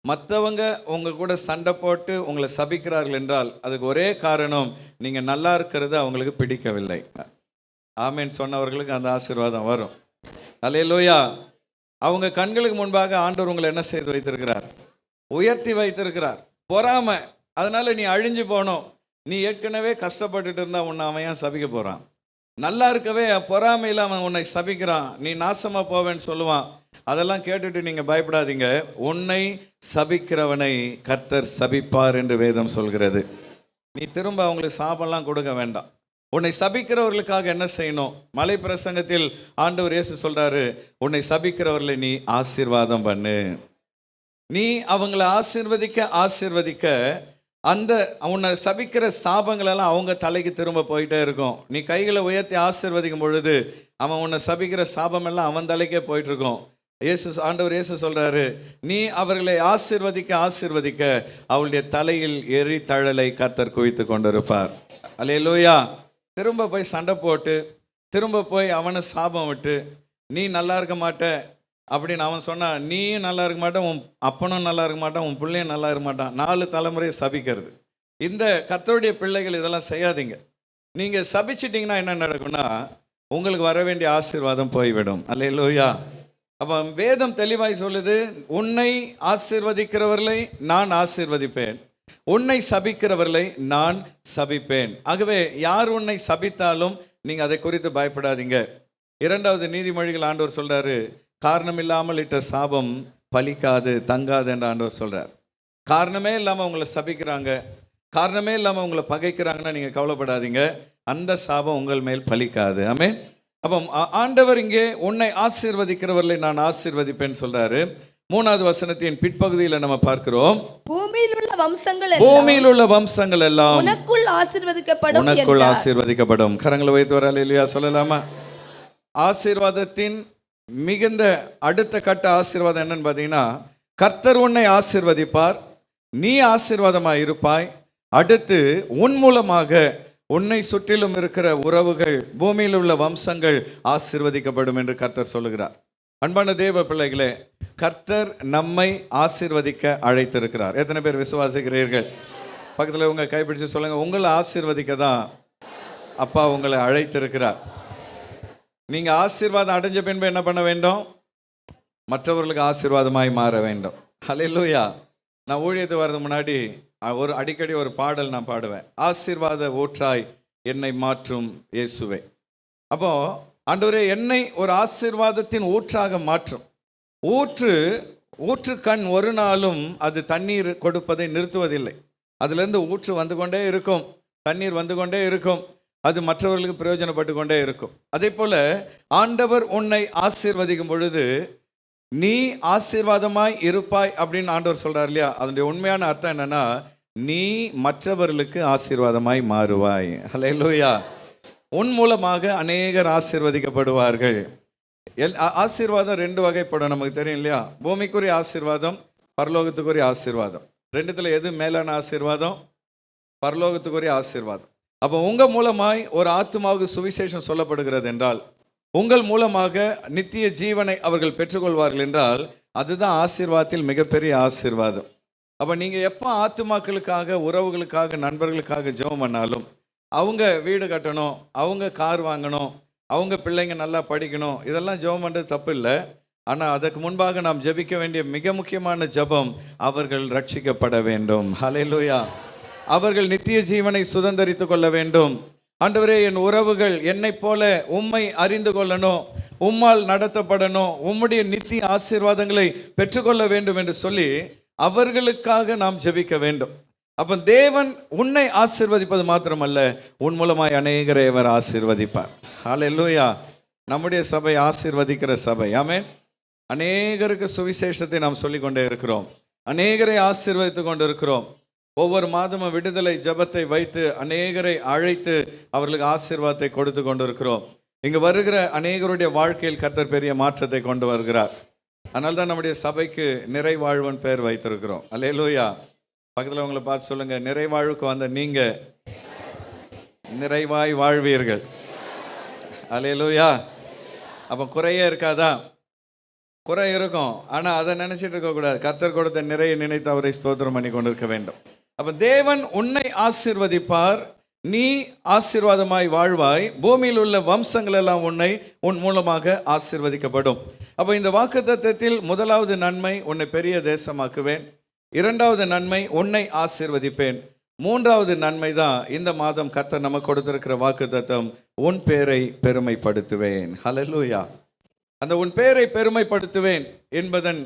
மற்றவங்க உங்கள் கூட சண்டை போட்டு உங்களை சபிக்கிறார்கள் என்றால் அதுக்கு ஒரே காரணம், நீங்கள் நல்லா இருக்கிறது அவங்களுக்கு பிடிக்கவில்லை. ஆமேன் சொன்னவர்களுக்கு அந்த ஆசீர்வாதம் வரும். அல்லேலூயா. அவங்க கண்களுக்கு முன்பாக ஆண்டவர் உங்களை என்ன செய்து வைத்திருக்கிறார், உயர்த்தி வைத்திருக்கிறார். பொறாமை, அதனால நீ அழிஞ்சு போனோம். நீ ஏற்கனவே கஷ்டப்பட்டுட்டு இருந்தா உன்னை அவன் ஏன் சபிக்க போகிறான்? நல்லா இருக்கவே பொறாமையில் அவன் உன்னை சபிக்கிறான், நீ நாசமாக போவேன்னு சொல்லுவான். அதெல்லாம் கேட்டுட்டு நீங்கள் பயப்படாதீங்க. உன்னை சபிக்கிறவனை கர்த்தர் சபிப்பார் என்று வேதம் சொல்கிறது. நீ திரும்ப அவங்களுக்கு சாபம்லாம் கொடுக்க வேண்டாம். உன்னை சபிக்கிறவர்களுக்காக என்ன செய்யணும்? மலை பிரசங்கத்தில் ஆண்டவர் இயேசு சொல்றாரு, உன்னை சபிக்கிறவர்களை நீ ஆசீர்வாதம் பண்ணு. நீ அவங்கள ஆசீர்வதிக்க அந்த உன்னை சபிக்கிற சாபங்களெல்லாம் அவங்க தலைக்கு திரும்ப போயிட்டே இருக்கும். நீ கைகளை உயர்த்தி ஆசீர்வதிக்கும் பொழுது அவன் உன்னை சபிக்கிற சாபமெல்லாம் அவன் தலைக்கே போயிட்டு இருக்கும். ஆண்டவர் இயேசு சொல்றாரு, நீ அவர்களை ஆசீர்வதிக்க அவளுடைய தலையில் எரித்தழலை கர்த்தர் குவித்து கொண்டிருப்பார். அல்லேலூயா. திரும்ப போய் சண்டை போட்டு திரும்ப போய் அவனை சாபம் விட்டு நீ நல்லா இருக்க மாட்ட அப்படின்னு அவன் சொன்னா, நீயும் நல்லா இருக்க மாட்டான், உன் அப்பனும் நல்லா இருக்க மாட்டான், உன் பிள்ளையும் நல்லா இருக்க மாட்டான். 4 தலைமுறையை சபிக்கிறது. இந்த கர்த்தருடைய பிள்ளைகள் இதெல்லாம் செய்யாதீங்க. நீங்கள் சபிச்சிட்டிங்கன்னா என்ன நடக்கும்னா உங்களுக்கு வர வேண்டிய ஆசீர்வாதம் போய்விடும். அல்லேலூயா. அப்போ வேதம் தெளிவாய் சொல்லுது, உன்னை ஆசீர்வதிக்கிறவர்களை நான் ஆசீர்வதிப்பேன், உன்னை சபிக்கிறவர்களை நான் சபிப்பேன். ஆகவே யார் உன்னை சபித்தாலும் நீங்கள் அதை குறித்து பயப்படாதீங்க. 2வது நீதிமொழிகள் ஆண்டவர் சொல்றாரு, காரணம் இல்லாமல் இட்ட சாபம் பலிக்காது தங்காது என்று ஆண்டவர் சொல்றார். காரணமே இல்லாமல் உங்களை சபிக்கிறாங்க, காரணமே இல்லாமல் உங்களை பகைக்கிறாங்கன்னா நீங்கள் கவலைப்படாதீங்க, அந்த சாபம் உங்கள் மேல் பலிக்காது. ஆமென். அப்போ ஆண்டவர் இங்கே உன்னை ஆசீர்வதிக்கிறவர்களை நான் ஆசீர்வதிப்பேன் சொல்றாரு. 3வது வசனத்தின் பிற்பகுதியில் நம்ம பார்க்கிறோம், பூமியில் உள்ள வம்சங்கள் எல்லாம் உனக்குள் ஆசீர்வதிக்கப்படும். கரங்களை வைத்து வர அல்லேலூயா சொல்லலாமா? ஆசீர்வாதத்தின் மிகுந்த அடுத்த கட்ட ஆசீர்வாதம் என்னன்னு பார்த்தீங்கன்னா, கர்த்தர் உன்னை ஆசீர்வதிப்பார், நீ ஆசீர்வாதமாக இருப்பாய். அடுத்து உன் மூலமாக உன்னை சுற்றிலும் இருக்கிற உறவுகள், பூமியில் உள்ள வம்சங்கள் ஆசீர்வதிக்கப்படும் என்று கர்த்தர் சொல்லுகிறார். அன்பான தேவ பிள்ளைகளே, கர்த்தர் நம்மை ஆசீர்வதிக்க அழைத்திருக்கிறார். எத்தனை பேர் விசுவாசிக்கிறீர்கள்? பக்கத்தில் உங்க கைப்பிடிச்சு சொல்லுங்க, உங்களை ஆசீர்வதிக்க தான் அப்பா உங்களை அழைத்திருக்கிறார். நீங்க ஆசீர்வாதம் அடைஞ்ச பின்பு என்ன பண்ண வேண்டும்? மற்றவர்களுக்கு ஆசீர்வாதமாய் மாற வேண்டும். ஹல்லேலூயா. நான் ஊழியத்துக்கு வர்றதுக்கு முன்னாடி அடிக்கடி ஒரு பாடல் நான் பாடுவேன், ஆசீர்வாத ஊற்றாய் என்னை மாற்றும் இயேசுவே. அப்போ ஆண்டவரே, என்னை ஒரு ஆசீர்வாதத்தின் ஊற்றாக மாற்றும். ஊற்று கண் ஒரு நாளும் அது தண்ணீர் கொடுப்பதை நிறுத்துவதில்லை. அதுலேருந்து ஊற்று வந்து கொண்டே இருக்கும், தண்ணீர் வந்து கொண்டே இருக்கும், அது மற்றவர்களுக்கு பிரயோஜனப்பட்டு கொண்டே இருக்கும். அதே போல ஆண்டவர் உன்னை ஆசீர்வதிக்கும் பொழுது நீ ஆசீர்வாதமாய் இருப்பாய் அப்படின்னு ஆண்டவர் சொல்றார் இல்லையா? அதனுடைய உண்மையான அர்த்தம் என்னன்னா, நீ மற்றவர்களுக்கு ஆசீர்வாதமாய் மாறுவாய். ஹல்லேலூயா. உன் மூலமாக அநேகர் ஆசீர்வதிக்கப்படுவார்கள். ஆசீர்வாதம் ரெண்டு வகைப்படும், நமக்கு தெரியும் இல்லையா? பூமிக்குரிய ஆசீர்வாதம், பரலோகத்துக்குரிய ஆசீர்வாதம். ரெண்டுத்துல எது மேலான ஆசீர்வாதம்? பரலோகத்துக்குரிய ஆசீர்வாதம். அப்போ உங்க மூலமாய் ஒரு ஆத்மாவுக்கு சுவிசேஷம் சொல்லப்படுகிறது என்றால், உங்கள் மூலமாக நித்திய ஜீவனை அவர்கள் பெற்றுக்கொள்வார்கள் என்றால், அதுதான் ஆசீர்வாதத்தில் மிகப்பெரிய ஆசீர்வாதம். அப்போ நீங்கள் எப்போ ஆத்துமாக்களுக்காக, உறவுகளுக்காக, நண்பர்களுக்காக ஜெபம் பண்ணாலும், அவங்க வீடு கட்டணும், அவங்க கார் வாங்கணும், அவங்க பிள்ளைங்க நல்லா படிக்கணும், இதெல்லாம் ஜெபம் பண்ணுறது தப்பு இல்லை. ஆனால் அதற்கு முன்பாக நாம் ஜெபிக்க வேண்டிய மிக முக்கியமான ஜெபம், அவர்கள் ரட்சிக்கப்பட வேண்டும். ஹல்லேலூயா. அவர்கள் நித்திய ஜீவனை சுதந்தரித்து கொள்ள வேண்டும். ஆண்டவரே, என் உறவுகள் என்னை போல உம்மை அறிந்து கொள்ளணும், உம்மால் நடத்தப்படணும், உம்முடைய நித்திய ஆசீர்வாதங்களை பெற்றுக்கொள்ள வேண்டும் என்று சொல்லி அவர்களுக்காக நாம் ஜெபிக்க வேண்டும். அப்போ தேவன் உன்னை ஆசீர்வதிப்பது மாத்திரமல்ல, உன் மூலமாய் அநேகரை அவர் ஆசீர்வதிப்பார். ஹல்லேலூயா. நம்முடைய சபை ஆசீர்வதிக்கிற சபை. ஆமென். அநேகருக்கு சுவிசேஷத்தை நாம் சொல்லிக்கொண்டே இருக்கிறோம், அநேகரை ஆசீர்வதித்து கொண்டு இருக்கிறோம். ஒவ்வொரு மாதமும் விடுதலை ஜெபத்தை வைத்து அநேகரை அழைத்து அவர்களுக்கு ஆசீர்வாதத்தை கொடுத்து கொண்டு இருக்கிறோம். இங்கு வருகிற அநேகருடைய வாழ்க்கையில் கர்த்தர் பெரிய மாற்றத்தை கொண்டு வருகிறார். அதனால தான் நம்முடைய சபைக்கு நிறைவாழ்வன் பெயர் வைத்திருக்கிறோம். அல்லேலூயா. பக்கத்தில் உங்களை பார்த்து சொல்லுங்க, நிறைவாழ்வுக்கு வந்த நீங்க நிறைவாய் வாழ்வீர்கள். அல்லேலூயா. அப்போ குறையே இருக்காதா? குறை இருக்கும், ஆனால் அதை நினைச்சிட்டு இருக்கக்கூடாது. கர்த்தர் கொடுத்த நிறைய நினைத்து அவரை ஸ்தோத்திரம் பண்ணி கொண்டு இருக்க வேண்டும். அப்போ தேவன் உன்னை ஆசீர்வதிப்பார், நீ ஆசீர்வாதமாய் வாழ்வாய், பூமியில் உள்ள வம்சங்கள் எல்லாம் உன் மூலமாக ஆசீர்வதிக்கப்படும். அப்போ இந்த வாக்குத்தத்தத்தில் முதலாவது நன்மை, உன்னை பெரிய தேசமாக்குவேன். இரண்டாவது நன்மை, உன்னை ஆசீர்வதிப்பேன். மூன்றாவது நன்மை தான் இந்த மாதம் கர்த்தர் நமக்கு கொடுத்திருக்கிற வாக்குத்தத்தம், உன் பேரை பெருமைப்படுத்துவேன். ஹல்லேலூயா. அந்த உன் பேரை பெருமைப்படுத்துவேன் என்பதன்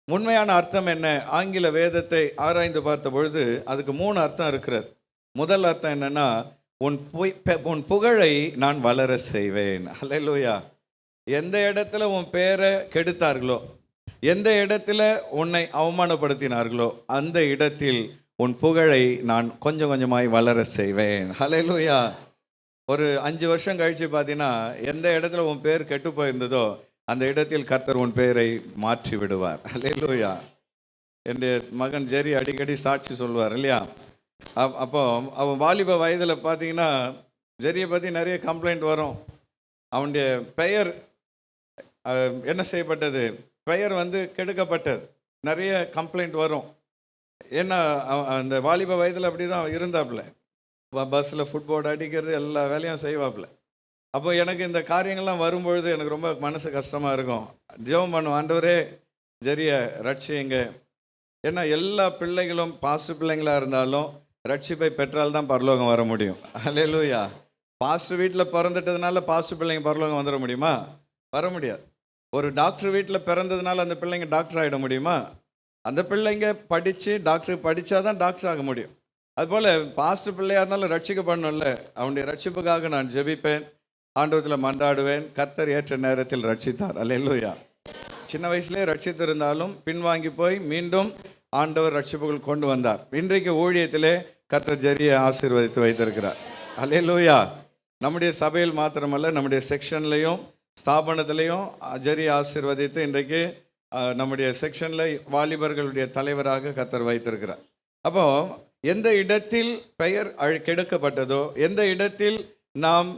உண்மையான அர்த்தம் என்ன? ஆங்கில வேதத்தை ஆராய்ந்து பார்த்த பொழுது அதுக்கு 3 அர்த்தம் இருக்கிறது. முதல் அர்த்தம் என்னன்னா, உன் புகழை நான் வளர செய்வேன். ஹல்லேலூயா. எந்த இடத்துல உன் பேரை கெடுத்தார்களோ, எந்த இடத்துல உன்னை அவமானப்படுத்தினார்களோ, அந்த இடத்தில் உன் புகழை நான் கொஞ்சம் கொஞ்சமாய் வளர செய்வேன். ஹல்லேலூயா. ஒரு 5 வருஷம் கழித்து பார்த்தீங்கன்னா, எந்த இடத்துல உன் பேர் கெட்டு போயிருந்ததோ அந்த இடத்தில் கர்த்தர் உன் பெயரை மாற்றி விடுவார். ஹல்லேலூயா. என்னுடைய மகன் ஜெரி அடிக்கடி சாட்சி சொல்வார் இல்லையா? அப்போ அவன் வாலிப வயதில் பார்த்தீங்கன்னா, ஜெரியை பற்றி நிறைய கம்ப்ளைண்ட் வரும். அவனுடைய பெயர் என்ன செய்யப்பட்டது? பெயர் கெடுக்கப்பட்டது. நிறைய கம்ப்ளைண்ட் வரும். ஏன்னா அந்த வாலிப வயதில் அப்படி தான் இருந்தாப்புல. பஸ்ஸில் ஃபுட்போர்டு அடிக்கிறது, எல்லா வேலையும் செய்வாப்புல. அப்போ எனக்கு இந்த காரியங்கள்லாம் வரும்பொழுது எனக்கு ரொம்ப மனசு கஷ்டமாக இருக்கும். ஜெபம் பண்ணுவோம், ஆண்டவரே ஜெரிய ரட்சியுங்க. ஏன்னா எல்லா பிள்ளைகளும் பாஸ்ட் பிள்ளைங்களாக இருந்தாலும் ரட்சிப்பை பெற்றால்தான் பரலோகம் வர முடியும். ஹல்லேலூயா. பாஸ்ட் வீட்டில் பிறந்துட்டதுனால பாஸ்ட் பிள்ளைங்க பரலோகம் வந்துட முடியுமா? வர முடியாது. ஒரு டாக்டர் வீட்டில் பிறந்ததுனால அந்த பிள்ளைங்க டாக்டர் ஆகிட முடியுமா? அந்த பிள்ளைங்க படித்து டாக்டருக்கு படித்தாதான் டாக்டர் ஆக முடியும். அதுபோல் பாஸ்ட் பிள்ளையாக இருந்தாலும் ரட்சிக்கப்படணும்ல. அவனுடைய ரட்சிப்புக்காக நான் ஜெபிப்பேன், ஆண்டவத்தில் மன்றாடுவேன். கர்த்தர் ஏற்ற நேரத்தில் ரட்சித்தார். அல்லேலூயா. சின்ன வயசுலேயே ரட்சித்திருந்தாலும் பின்வாங்கி போய் மீண்டும் ஆண்டவர் ரட்சிப்புகள் கொண்டு வந்தார். இன்றைக்கு ஊழியத்திலே கர்த்தர் ஜெரியை ஆசீர்வதித்து வைத்திருக்கிறார். அல்லேலூயா. நம்முடைய சபையில் மாத்திரமல்ல, நம்முடைய செக்ஷன்லையும் ஸ்தாபனத்திலையும் ஜெரியை ஆசீர்வதித்து இன்றைக்கு நம்முடைய செக்ஷனில் வாலிபர்களுடைய தலைவராக கர்த்தர் வைத்திருக்கிறார். அப்போ எந்த இடத்தில் பெயர் கெடுக்கப்பட்டதோ, எந்த இடத்தில் நாம்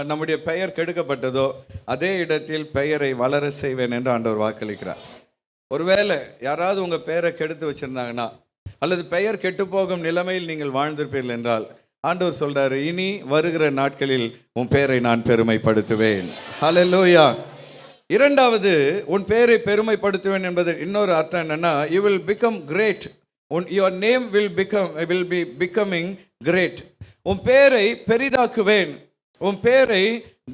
நம்முடைய பெயர் கெடுக்கப்பட்டதோ, அதே இடத்தில் பெயரை வளர செய்வேன் என்று ஆண்டவர் வாக்களிக்கிறார். ஒருவேளை யாராவது உங்கள் பெயரை கெடுத்து வச்சுருந்தாங்கன்னா, அல்லது பெயர் கெட்டுப்போகும் நிலைமையில் நீங்கள் வாழ்ந்திருப்பீர்கள் என்றால், ஆண்டவர் சொல்கிறார், இனி வருகிற நாட்களில் உன் பெயரை நான் பெருமைப்படுத்துவேன். ஹல்லேலூயா. இரண்டாவது, உன் பெயரை பெருமைப்படுத்துவேன் என்பது இன்னொரு அர்த்தம் என்னன்னா, you will become great. Your name will be becoming great. உன் பெயரை பெரிதாக்குவேன். உன் பெயரை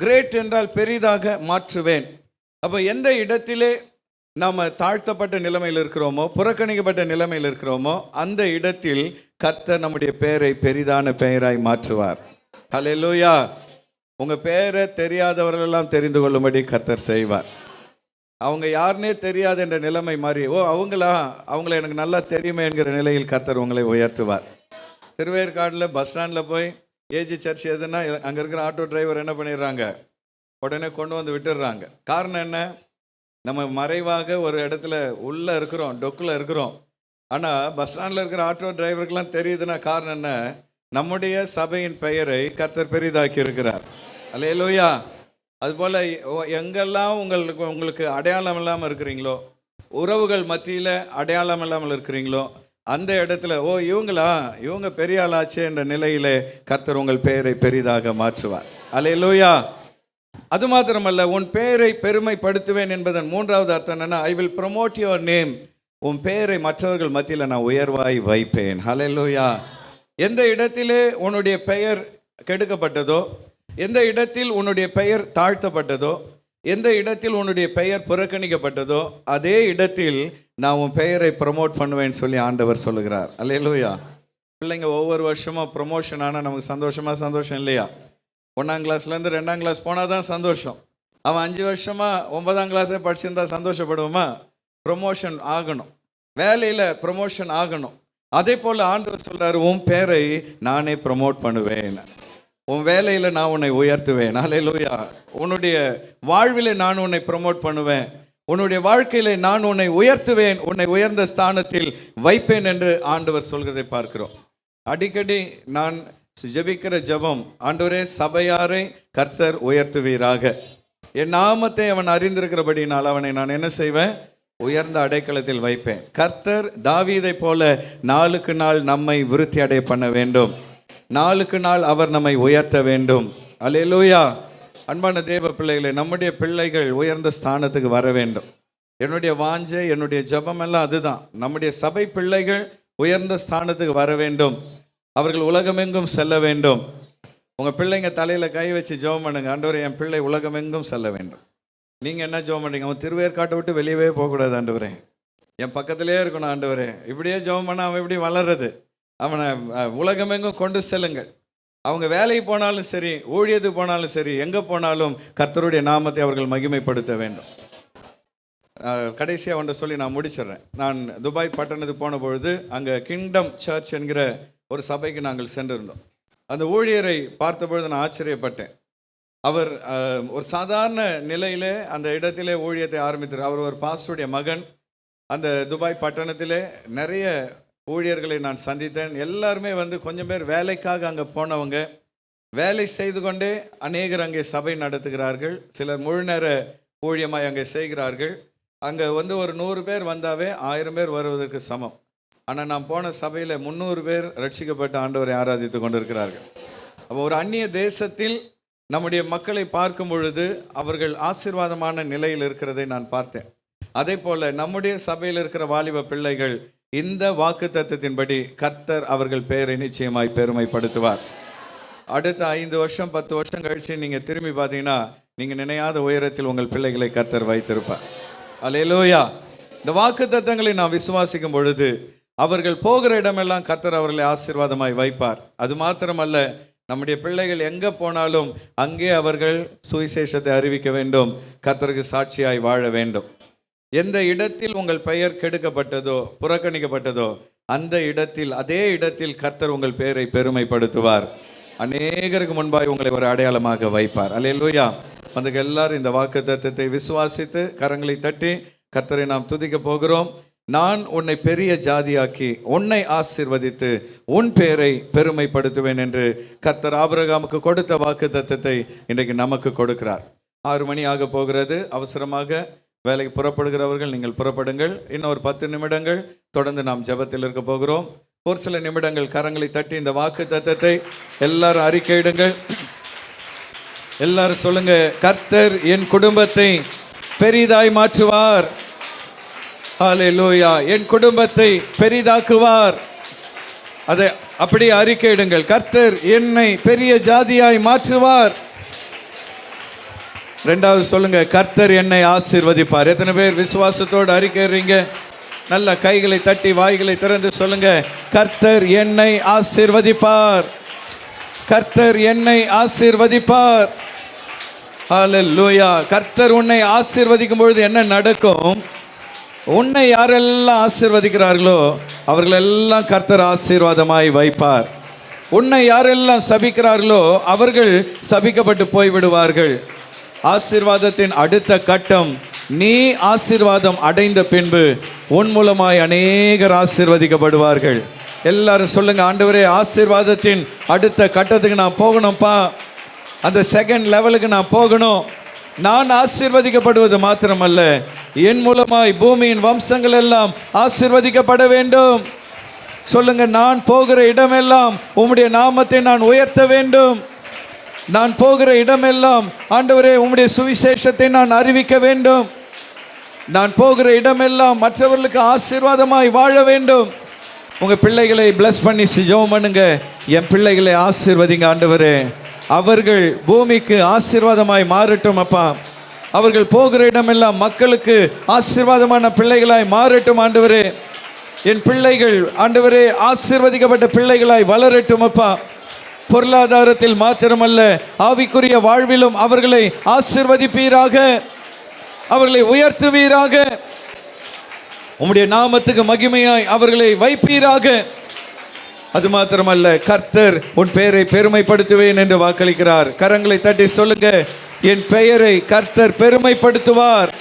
கிரேட் என்றால் பெரிதாக மாற்றுவேன். அப்போ எந்த இடத்திலே நாம் தாழ்த்தப்பட்ட நிலைமையில் இருக்கிறோமோ, புறக்கணிக்கப்பட்ட நிலைமையில் இருக்கிறோமோ, அந்த இடத்தில் கர்த்தர் நம்முடைய பெயரை பெரிதான பெயராய் மாற்றுவார். ஹல்லேலூயா. உங்கள் பெயரை தெரியாதவர்களெல்லாம் தெரிந்து கொள்ளும்படி கர்த்தர் செய்வார். அவங்க யாருன்னே தெரியாது என்ற நிலைமை மாறி, அவங்கள எனக்கு நல்லா தெரியுமே என்கிற நிலையில் கர்த்தர் உங்களை உயர்த்துவார். திருவேற்காடில் பஸ் ஸ்டாண்டில் போய் ஏஜி சர்ச் எதுனா அங்கே இருக்கிற ஆட்டோ டிரைவர் என்ன பண்ணிடுறாங்க, உடனே கொண்டு வந்து விட்டுடுறாங்க. காரணம் என்ன? நம்ம மறைவாக ஒரு இடத்துல உள்ளே இருக்கிறோம், டொக்கில் இருக்கிறோம். ஆனால் பஸ் ஸ்டாண்டில் இருக்கிற ஆட்டோ டிரைவருக்கெல்லாம் தெரியுதுன்னா காரணம் என்ன? நம்முடைய சபையின் பெயரை கர்த்தர் பெரிதாக்கி இருக்கிறார். அல்லேலூயா. அதுபோல் எங்கெல்லாம் உங்களுக்கு அடையாளம் இல்லாமல் இருக்கிறீங்களோ, உறவுகள் மத்தியில் அடையாளம் இல்லாமல் இருக்கிறீங்களோ, அந்த இடத்துல இவங்க பெரிய ஆளாச்சே என்ற நிலையிலே கர்த்தர் உங்கள் பெயரை பெரிதாக மாற்றுவார். அல்லேலூயா. அது மாத்திரமல்ல, உன் பெயரை பெருமைப்படுத்துவேன் என்பதன் மூன்றாவது அர்த்தம் என்னன்னா, I will promote your name. உன் பெயரை மற்றவர்கள் மத்தியில் நான் உயர்வாய் வைப்பேன். ஹல்லேலூயா. எந்த இடத்திலே உன்னுடைய பெயர் கெடுக்கப்பட்டதோ, எந்த இடத்தில் உன்னுடைய பெயர் தாழ்த்தப்பட்டதோ, எந்த இடத்தில் உன்னுடைய பெயர் புறக்கணிக்கப்பட்டதோ, அதே இடத்தில் நான் உன் பெயரை ப்ரமோட் பண்ணுவேன்னு சொல்லி ஆண்டவர் சொல்லுகிறார். அல்லேலூயா. பிள்ளைங்க ஒவ்வொரு வருஷமும் ப்ரமோஷன் ஆனால் நமக்கு சந்தோஷம் இல்லையா? 1ஆம் கிளாஸ்லேருந்து 2ஆம் கிளாஸ் போனால் தான் சந்தோஷம். அவன் 5 வருஷமாக 9ஆம் கிளாஸே படிச்சிருந்தா சந்தோஷப்படுவோமா? ப்ரமோஷன் ஆகணும், வேலையில் ப்ரமோஷன் ஆகணும். அதே போல் ஆண்டவர் சொல்கிறார், உன் பேரை நானே ப்ரமோட் பண்ணுவேன், உன் வேலையில் நான் உன்னை உயர்த்துவேன். அல்லேலூயா. உன்னுடைய வாழ்வில் நான் உன்னை ப்ரமோட் பண்ணுவேன், உன்னுடைய வாழ்க்கையில் நான் உன்னை உயர்த்துவேன், உன்னை உயர்ந்த ஸ்தானத்தில் வைப்பேன் என்று ஆண்டவர் சொல்கிறதை பார்க்கிறோம். அடிக்கடி நான் ஜெபிக்கிற ஜெபம், ஆண்டவரே சபையாரை கர்த்தர் உயர்த்துவீராக, என் நாமத்தை அவன் அறிந்திருக்கிறபடினால் அவனை நான் என்ன செய்வேன்? உயர்ந்த அடைக்கலத்தில் வைப்பேன். கர்த்தர் தாவீதை போல நாளுக்கு நாள் நம்மை விருத்தி அடைய பண்ண வேண்டும், நாளுக்கு நாள் அவர் நம்மை உயர்த்த வேண்டும். அல்லேலூயா. அன்பான தேவ பிள்ளைகளை, நம்முடைய பிள்ளைகள் உயர்ந்த ஸ்தானத்துக்கு வர வேண்டும். என்னுடைய வாஞ்சை, என்னுடைய ஜெபம் எல்லாம் அதுதான். நம்முடைய சபை பிள்ளைகள் உயர்ந்த ஸ்தானத்துக்கு வர வேண்டும், அவர்கள் உலகமெங்கும் செல்ல வேண்டும். உங்கள் பிள்ளைங்க தலையில் கை வச்சு ஜெபம் பண்ணுங்க, ஆண்டவரே என் பிள்ளை உலகமெங்கும் செல்ல வேண்டும். நீங்கள் என்ன ஜெபம் பண்ணுறீங்க? அவன் திருவேற்காட்டை விட்டு வெளியவே போகக்கூடாது ஆண்டவரே, என் பக்கத்திலே இருக்கணும் ஆண்டவரே. இப்படியே ஜெபம் பண்ண அவன் இப்படி வளர்றது, அவனை உலகமெங்கும் கொண்டு செல்லுங்கள். அவங்க வேலைக்கு போனாலும் சரி, ஊழியத்துக்கு போனாலும் சரி, எங்கே போனாலும் கர்த்தருடைய நாமத்தை அவர்கள் மகிமைப்படுத்த வேண்டும். கடைசியாக ஒன்றை சொல்லி நான் முடிச்சிடுறேன். நான் துபாய் பட்டணத்துக்கு போன பொழுது அங்கே கிங்டம் சர்ச் என்கிற ஒரு சபைக்கு நாங்கள் சென்றிருந்தோம். அந்த ஊழியரை பார்த்த பொழுது நான் ஆச்சரியப்பட்டேன். அவர் ஒரு சாதாரண நிலையிலே அந்த இடத்திலே ஊழியத்தை ஆரம்பித்தார். அவர் ஒரு பாஸ்டருடைய மகன். அந்த துபாய் பட்டணத்திலே நிறைய ஊழியர்களை நான் சந்தித்தேன். எல்லாருமே கொஞ்சம் பேர் வேலைக்காக அங்கே போனவங்க, வேலை செய்து கொண்டே அநேகர் அங்கே சபை நடத்துகிறார்கள். சிலர் முழு நேர ஊழியமாய் அங்கே செய்கிறார்கள். அங்கே ஒரு 100 பேர் வந்தாவே 1000 பேர் வருவதற்கு சமம். ஆனால் நான் போன சபையில் 300 பேர் ரட்சிக்கப்பட்ட ஆண்டவரை ஆராதித்து கொண்டிருக்கிறார்கள். அப்போ ஒரு அந்நிய தேசத்தில் நம்முடைய மக்களை பார்க்கும் பொழுது அவர்கள் ஆசீர்வாதமான நிலையில் இருக்கிறதை நான் பார்த்தேன். அதே போல் நம்முடைய சபையில் இருக்கிற வாலிப பிள்ளைகள் இந்த வாக்கு தத்தத்தின்படி கர்த்தர் அவர்கள் பெயரை நிச்சயமாய் பெருமைப்படுத்துவார். அடுத்த 5 வருஷம் 10 வருஷம் கழித்து நீங்கள் திரும்பி பார்த்தீங்கன்னா நீங்கள் நினையாத உயரத்தில் உங்கள் பிள்ளைகளை கர்த்தர் வைத்திருப்பார். அல்லேலூயா. இந்த வாக்கு தத்தங்களை நாம் விசுவாசிக்கும் பொழுது அவர்கள் போகிற இடமெல்லாம் கர்த்தர் அவர்களை ஆசீர்வாதமாய் வைப்பார். அது மாத்திரமல்ல, நம்முடைய பிள்ளைகள் எங்கே போனாலும் அங்கே அவர்கள் சுவிசேஷத்தை அறிவிக்க வேண்டும், கர்த்தருக்கு சாட்சியாய் வாழ வேண்டும். எந்த இடத்தில் உங்கள் பெயர் கெடுக்கப்பட்டதோ, புறக்கணிக்கப்பட்டதோ, அந்த இடத்தில், அதே இடத்தில் கர்த்தர் உங்கள் பெயரை பெருமைப்படுத்துவார். அநேகருக்கு முன்பாய் உங்களை ஒரு அடையாளமாக வைப்பார். அல்லேலூயா. அதுக்கு எல்லாரும் இந்த வாக்கு தத்தத்தை விசுவாசித்து கரங்களை தட்டி கர்த்தரை நாம் துதிக்க போகிறோம். நான் உன்னை பெரிய ஜாதியாக்கி உன்னை ஆசீர்வதித்து உன் பெயரை பெருமைப்படுத்துவேன் என்று கர்த்தர் ஆபிரகாமுக்கு கொடுத்த வாக்கு தத்தத்தை இன்றைக்கு நமக்கு கொடுக்கிறார். 6 மணி ஆக போகிறது. அவசரமாக வேலைக்கு புறப்படுகிறவர்கள் நீங்கள் புறப்படுங்கள். இன்னும் ஒரு 10 நிமிடங்கள் தொடர்ந்து நாம் ஜெபத்தில் இருக்க போகிறோம். ஒரு சில நிமிடங்கள் கரங்களை தட்டி இந்த வாக்கு தத்தத்தை எல்லாரும் அறிக்கையிடுங்கள். எல்லாரும் சொல்லுங்க, கர்த்தர் என் குடும்பத்தை பெரிதாய் மாற்றுவார். ஹல்லேலூயா. என் குடும்பத்தை பெரிதாக்குவார். அதை அப்படி அறிக்கையிடுங்கள். கர்த்தர் என்னை பெரிய ஜாதியாய் மாற்றுவார். 2வது சொல்லுங்க, கர்த்தர் என்னை ஆசீர்வதிப்பார். எத்தனை பேர் விசுவாசத்தோடு அறிக்கைறீங்க? நல்ல கைகளை தட்டி வாய்களை திறந்து சொல்லுங்க, கர்த்தர் என்னை ஆசீர்வதிப்பார், கர்த்தர் என்னை ஆசீர்வதிப்பார். ஹல்லேலூயா. கர்த்தர் உன்னை ஆசீர்வதிக்கும் பொழுது என்ன நடக்கும்? உன்னை யாரெல்லாம் ஆசீர்வதிக்கிறார்களோ அவர்களெல்லாம் கர்த்தர் ஆசீர்வாதமாய் வைப்பார். உன்னை யாரெல்லாம் சபிக்கிறார்களோ அவர்கள் சபிக்கப்பட்டு போய்விடுவார்கள். ஆசீர்வாதத்தின் அடுத்த கட்டம், நீ ஆசீர்வாதம் அடைந்த பின்பு உன் மூலமாய் அநேகர் ஆசீர்வதிக்கப்படுவார்கள். எல்லாரும் சொல்லுங்க, ஆண்டவரே ஆசீர்வாதத்தின் அடுத்த கட்டத்துக்கு நான் போகணும்ப்பா, அந்த செகண்ட் லெவலுக்கு நான் போகணும். நான் ஆசீர்வதிக்கப்படுவது மாத்திரமல்ல, என் மூலமாய் பூமியின் வம்சங்கள் எல்லாம் ஆசீர்வதிக்கப்பட வேண்டும். சொல்லுங்க, நான் போகிற இடமெல்லாம் உம்முடைய நாமத்தை நான் உயர்த்த வேண்டும். நான் போகிற இடமெல்லாம் ஆண்டவரே உம்முடைய சுவிசேஷத்தை நான் அறிவிக்க வேண்டும். நான் போகிற இடமெல்லாம் மற்றவர்களுக்கு ஆசீர்வாதமாய் வாழ வேண்டும். உங்கள் பிள்ளைகளை பிளஸ் பண்ணி ஜெபம் பண்ணுங்க. என் பிள்ளைகளை ஆசீர்வதிங்க ஆண்டவரே, அவர்கள் பூமிக்கு ஆசீர்வாதமாய் மாறட்டும் அப்பா. அவர்கள் போகிற இடமெல்லாம் மக்களுக்கு ஆசீர்வாதமான பிள்ளைகளாய் மாறட்டும் ஆண்டவரே. என் பிள்ளைகள் ஆண்டவரே ஆசீர்வதிக்கப்பட்ட பிள்ளைகளாய் வளரட்டும் அப்பா. பொருளாதாரத்தில் மாத்திரமல்ல, ஆவிக்குரிய வாழ்விலும் அவர்களை ஆசீர்வதிப்பீராக, அவர்களை உயர்த்துவீராக. உம்முடைய நாமத்துக்கு மகிமையாய் அவர்களை வைப்பீராக. அது மாத்திரமல்ல, கர்த்தர் உன் பெயரை பெருமைப்படுத்துவேன் என்று வாக்களிக்கிறார். கரங்களை தட்டி சொல்லுங்க, என் பெயரை கர்த்தர் பெருமைப்படுத்துவார்.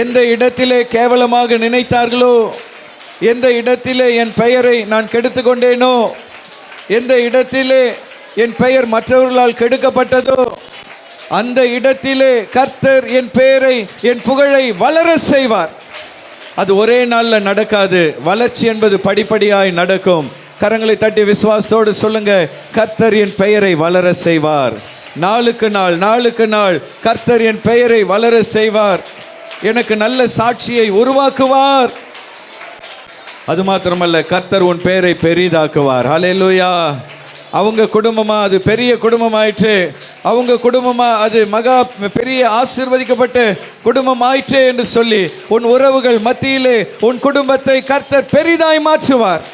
எந்த இடத்திலே கேவலமாக நினைத்தார்களோ, எந்த இடத்திலே என் பெயரை நான் கெடுத்து கொண்டேனோ, எந்த இடத்திலே என் பெயர் மற்றவர்களால் கெடுக்கப்பட்டதோ, அந்த இடத்திலே கர்த்தர் என் பெயரை, என் புகழை வளர செய்வார். அது ஒரே நாளில் நடக்காது. வளர்ச்சி என்பது படிப்படியாய் நடக்கும். கரங்களை தட்டி விசுவாசத்தோடு சொல்லுங்க, கர்த்தர் என் பெயரை வளர செய்வார். நாளுக்கு நாள் நாளுக்கு நாள் கர்த்தர் என் பெயரை வளர செய்வார். எனக்கு நல்ல சாட்சியை உருவாக்குவார். அது மாத்திரமல்ல, கர்த்தர் உன் பெயரை பெரிதாக்குவார். ஹல்லேலூயா. அவங்க குடும்பமா அது பெரிய குடும்பமாயிற்று, அவங்க குடும்பமா அது மகா பெரிய ஆசீர்வதிக்கப்பட்ட குடும்பம் ஆயிற்று என்று சொல்லி உன் உறவுகள் மத்தியிலே உன் குடும்பத்தை கர்த்தர் பெரிதாய் மாற்றுவார்.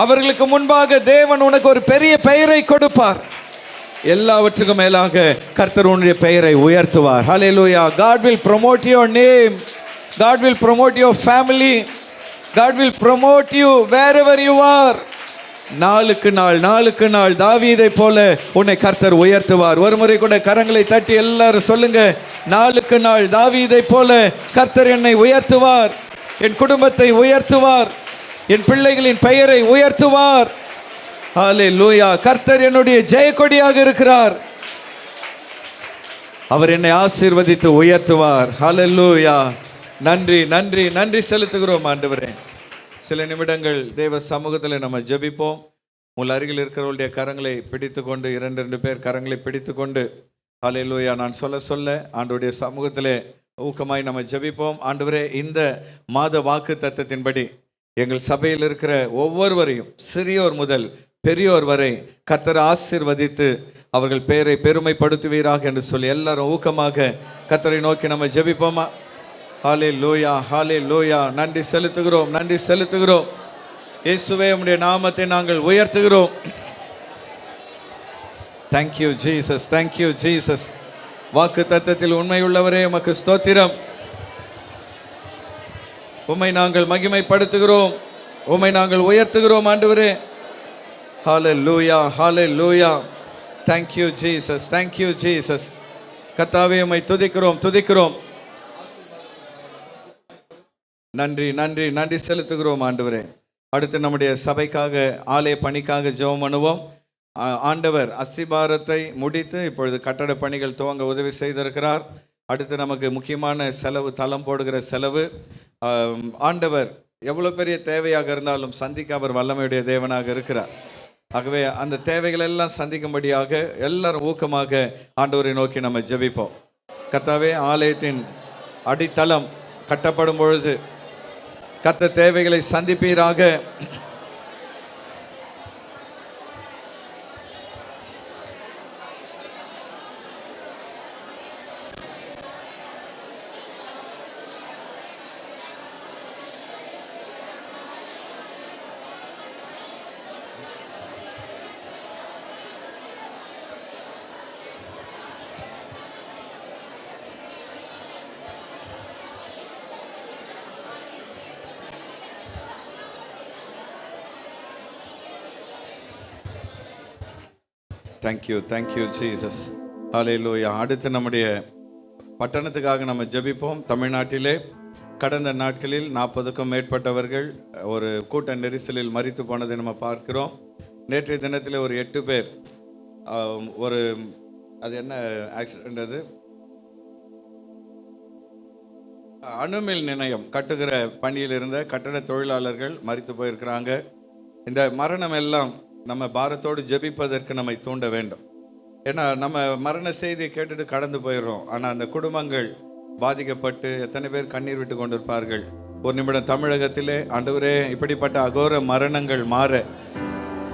அவர்களுக்கு முன்பாக தேவன் உனக்கு ஒரு பெரிய பெயரை கொடுப்பார். எல்லாவற்றுக்கும் மேலாக கர்த்தர் உன்னுடைய பெயரை உயர்த்துவார். ஹல்லேலூயா. God will promote your name. God will promote your family. God will promote you wherever you are. நாளுக்கு நாள் நாளுக்கு நாள் தாவீதை போல உன்னை கர்த்தர் உயர்த்துவார். ஒரு முறை கூட கரங்களை தட்டி எல்லாரும் சொல்லுங்க, நாளுக்கு நாள் தாவீதை போல கர்த்தர் என்னை உயர்த்துவார், என் குடும்பத்தை உயர்த்துவார், என் பிள்ளைகளின் பெயரை உயர்த்துவார். ஹல்லேலூயா. கர்த்தர் என்னுடைய ஜெயக்கொடியாக இருக்கிறார். அவர் என்னை ஆசீர்வதித்து உயர்த்துவார். ஹல்லேலூயா. நன்றி நன்றி நன்றி செலுத்துகிறோம் ஆண்டவரே. சில நிமிடங்கள் தேவ சமூகத்தில் நம்ம ஜெபிப்போம். உங்கள் அருகில் இருக்கிறவருடைய கரங்களை பிடித்து கொண்டு, 2 பேர் கரங்களை பிடித்து கொண்டு, ஹல்லேலூயா நான் சொல்ல சொல்ல ஆண்டவருடைய சமூகத்திலே ஊக்கமாய் நம்ம ஜெபிப்போம். ஆண்டவரே, இந்த மாத வாக்கு தத்தத்தின்படி எங்கள் சபையில் இருக்கிற ஒவ்வொருவரையும், சிறியோர் முதல் பெரியோர் வரை கர்த்தர் ஆசீர்வதித்து அவர்கள் பெயரை பெருமைப்படுத்துவீராக என்று சொல்லி எல்லாரும் ஊக்கமாக கர்த்தரை நோக்கி நம்ம ஜெபிப்போமா? ஹல்லேலூயா ஹல்லேலூயா. நன்றி செலுத்துகிறோம், நன்றி செலுத்துகிறோம். இயேசுவே, உம்முடைய நாமத்தை நாங்கள் உயர்த்துகிறோம். Thank you Jesus, thank you Jesus. வாக்கு தத்தத்தில் உண்மையுள்ளவரே, உமக்கு ஸ்தோத்திரம். உம்மை நாங்கள் மகிமைப்படுத்துகிறோம், உம்மை நாங்கள் உயர்த்துகிறோம் ஆண்டவரே. ஹல்லேலூயா ஹல்லேலூயா. Thank you Jesus, thank you Jesus. கர்த்தாவே, உம்மை துதிக்கிறோம் துதிக்கிறோம். நன்றி நன்றி நன்றி செலுத்துகிறோம் ஆண்டவரே. அடுத்து நம்முடைய சபைக்காக, ஆலய பணிக்காக ஜெபம் பண்ணுவோம். ஆண்டவர் அஸ்திபாரத்தை முடித்து இப்பொழுது கட்டட பணிகள் துவங்க உதவி செய்திருக்கிறார். அடுத்து நமக்கு முக்கியமான செலவு, தளம் போடுகிற செலவு. ஆண்டவர் எவ்வளோ பெரிய தேவையாக இருந்தாலும் சந்திக்க அவர் வல்லமையுடைய தேவனாக இருக்கிறார். ஆகவே அந்த தேவைகள் எல்லாம் சந்திக்கும்படியாக எல்லாரும் ஊக்கமாக ஆண்டவரை நோக்கி நம்ம ஜெபிப்போம். கர்த்தாவே, ஆலயத்தின் அடித்தளம் கட்டப்படும் பொழுது கர்த்தர் தேவைகளை சந்திப்பீராக. Thank you Jesus. ஹல்லேலூயா. அடுத்து நம்முடைய பட்டணத்துக்காக நம்ம ஜெபிப்போம். தமிழ்நாட்டிலே கடந்த நாட்களில் 40க்கும் மேற்பட்டவர்கள் ஒரு கூட்ட நெரிசலில் மரித்து போனதை நம்ம பார்க்கிறோம். நேற்றைய தினத்தில் ஒரு 8 பேர் ஒரு அது என்ன ஆக்சிடென்ட், அது அணுமில் நிலையம் கட்டுகிற பணியில் இருந்த கட்டட தொழிலாளர்கள் மரித்து போயிருக்கிறாங்க. இந்த மரணம் எல்லாம் நம்ம பாரத்தோடு ஜெபிப்பதற்கு நம்மை தூண்ட வேண்டும். ஏன்னா நம்ம மரண செய்தியை கேட்டுட்டு கடந்து போயிடுறோம். ஆனால் அந்த குடும்பங்கள் பாதிக்கப்பட்டு எத்தனை பேர் கண்ணீர் விட்டு கொண்டிருப்பார்கள். ஒரு நிமிடம் தமிழகத்திலே ஆண்டவரே இப்படிப்பட்ட அகோர மரணங்கள் மாற,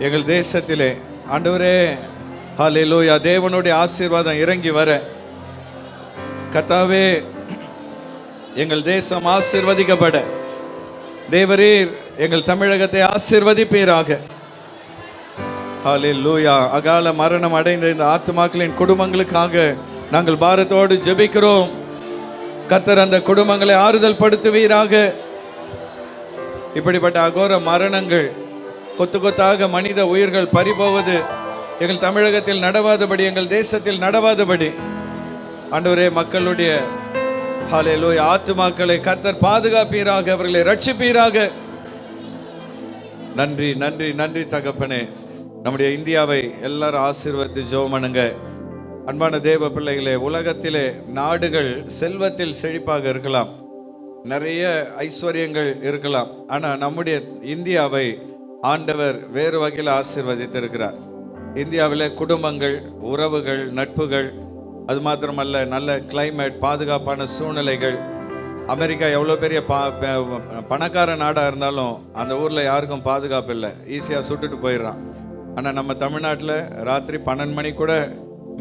எங்கள் தேசத்திலே ஆண்டவரே ஹல்லேலூயா தேவனுடைய ஆசீர்வாதம் இறங்கி வர, கர்த்தாவே எங்கள் தேசம் ஆசீர்வதிக்கப்பட தேவரீர் எங்கள் தமிழகத்தை ஆசீர்வதிப்பீராக. ஹல்லேலூயா. அகால மரணம் அடைந்த இந்த ஆத்துமாக்களின் குடும்பங்களுக்காக நாங்கள் பாரத்தோடு ஜெபிக்கிறோம். கர்த்தர் அந்த குடும்பங்களை ஆறுதல் படுத்துவீராக. இப்படிப்பட்ட அகோர மரணங்கள், கொத்து கொத்தாக மனித உயிர்கள் பறிபோவது எங்கள் தமிழகத்தில் நடவாதபடி, எங்கள் தேசத்தில் நடவாதபடி ஆண்டவரே மக்களுடைய ஹல்லேலூயா ஆத்துமாக்களை கர்த்தர் பாதுகாப்பீராக, அவர்களை ரட்சிப்பீராக. நன்றி நன்றி நன்றி தகப்பனே. நம்முடைய இந்தியாவை எல்லாரும் ஆசீர்வதித்து ஜெபம் பண்ணுங்க. அன்பான தேவ பிள்ளைகளே, உலகத்திலே நாடுகள் செல்வத்தில் செழிப்பாக இருக்கலாம், நிறைய ஐஸ்வர்யங்கள் இருக்கலாம். ஆனால் நம்முடைய இந்தியாவை ஆண்டவர் வேறு வகையில் ஆசீர்வதித்திருக்கிறார். இந்தியாவில் குடும்பங்கள், உறவுகள், நட்புகள், அது மாத்திரமல்ல நல்ல கிளைமேட், பாதுகாப்பான சூழ்நிலைகள். அமெரிக்கா எவ்வளோ பெரிய பணக்கார நாடாக இருந்தாலும் அந்த ஊரில் யாருக்கும் பாதுகாப்பு இல்லை, ஈஸியாக சுட்டுட்டு போயிடுறான். ஆனால் நம்ம தமிழ்நாட்டில் ராத்திரி 12 மணி கூட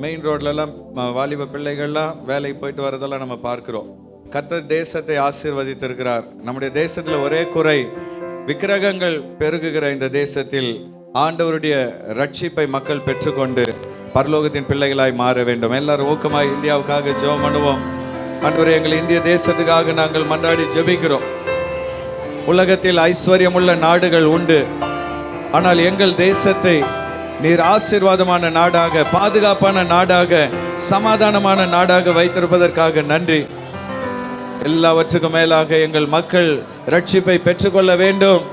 மெயின் ரோட்லலாம் வாலிப பிள்ளைகள்லாம் வேலைக்கு போயிட்டு வரதெல்லாம் நம்ம பார்க்குறோம். கர்த்தர் தேசத்தை ஆசீர்வதித்திருக்கிறார். நம்முடைய தேசத்தில் ஒரே குறை, விக்கிரகங்கள் பெருகுகிற இந்த தேசத்தில் ஆண்டவருடைய ரட்சிப்பை மக்கள் பெற்றுக்கொண்டு பரலோகத்தின் பிள்ளைகளாய் மாற வேண்டும். எல்லாரும் ஊக்கமாய் இந்தியாவுக்காக ஜெபம் பண்ணுவோம். ஆண்டவரே எங்கள் இந்திய தேசத்துக்காக நாங்கள் மன்றாடி ஜெபிக்கிறோம். உலகத்தில் ஐஸ்வர்யமுள்ள நாடுகள் உண்டு, ஆனால் எங்கள் தேசத்தை நீர் ஆசீர்வாதமான நாடாக, பாதுகாப்பான நாடாக, சமாதானமான நாடாக வைத்திருப்பதற்காக நன்றி. எல்லாவற்றுக்கும் மேலாக எங்கள் மக்கள் ரட்சிப்பை பெற்றுக்கொள்ள வேண்டும்.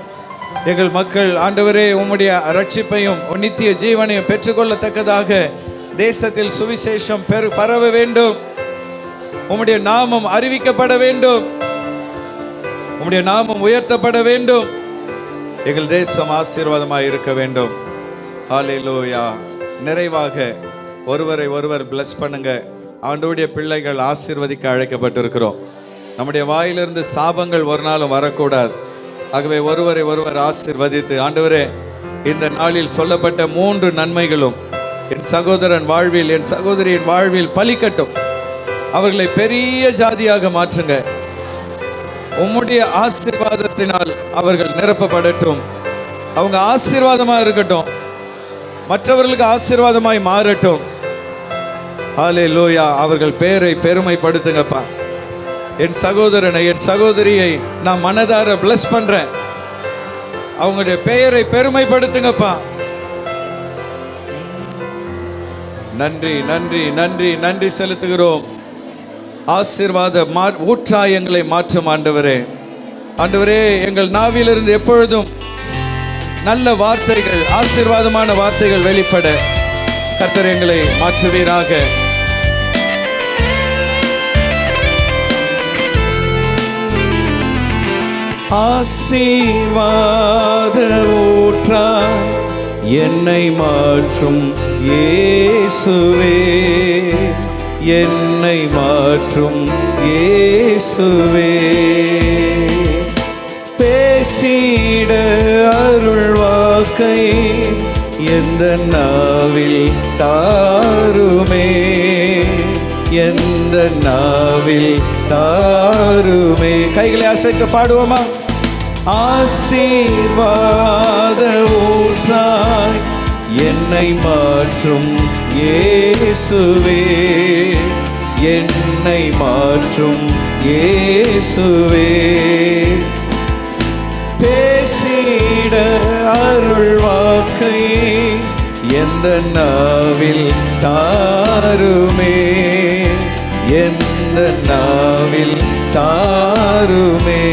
எங்கள் மக்கள் ஆண்டவரே உம்முடைய ரட்சிப்பையும் நித்திய ஜீவனையும் பெற்றுக்கொள்ளத்தக்கதாக தேசத்தில் சுவிசேஷம் பரவ வேண்டும். உம்முடைய நாமம் அறிவிக்கப்பட வேண்டும். உம்முடைய நாமம் உயர்த்தப்பட வேண்டும். எங்கள் தேசம் ஆசீர்வாதமாக இருக்க வேண்டும். ஹல்லேலூயா. நிறைவாக ஒருவரை ஒருவர் பிளஸ் பண்ணுங்க. ஆண்டவருடைய பிள்ளைகள் ஆசீர்வதிக்க அழைக்கப்பட்டிருக்கிறோம். நம்முடைய வாயிலிருந்து சாபங்கள் ஒரு நாளும் வரக்கூடாது. ஆகவே ஒருவரை ஒருவர் ஆசீர்வதித்து, ஆண்டவரே இந்த நாளில் சொல்லப்பட்ட 3 நன்மைகளும் என் சகோதரன் வாழ்வில், என் சகோதரியின் வாழ்வில் பலிக்கட்டும். அவர்களை பெரிய ஜாதியாக மாற்றுங்க. உம்முடைய ஆசீர்வாதத்தினால் அவர்கள் நிரப்பப்படட்டும். அவங்க ஆசீர்வாதமாக இருக்கட்டும், மற்றவர்களுக்கு ஆசீர்வாதமாய் மாறட்டும். ஹல்லேலூயா. அவர்கள் பேரை பெருமைப்படுத்துங்கப்பா. என் சகோதரனை, என் சகோதரியை நான் மனதார பிளஸ் பண்றேன். அவங்களுடைய பெயரை பெருமைப்படுத்துங்கப்பா. நன்றி நன்றி நன்றி நன்றி செலுத்துகிறோம். ஆசீர்வாத ஊற்றாயங்களை மாற்றும் ஆண்டவரே. ஆண்டவரே எங்கள் நாவிலிருந்து எப்பொழுதும் நல்ல வார்த்தைகள், ஆசீர்வாதமான வார்த்தைகள் வெளிப்பட கர்த்தர் எங்களை மாற்றுவீராக. ஆசீர்வாத ஊற்றாய் என்னை மாற்றும் இயேசுவே, என்னை மாற்றும் இயேசுவே. பேசிட அருள் வாக்கை எந்த நாவில் தாருமே, எந்த நாவில் தாருமே. கைகளை அசைத்து பாடுவோமா? ஆசீர்வாத ஊற்றாய் என்னை மாற்றும் இயேசுவே, என்னை மாற்றும் இயேசுவே. பேசிட அருள் வாக்கை எந்த எந்த நாவில் தாருமே, எந்த நாவில் தாருமே.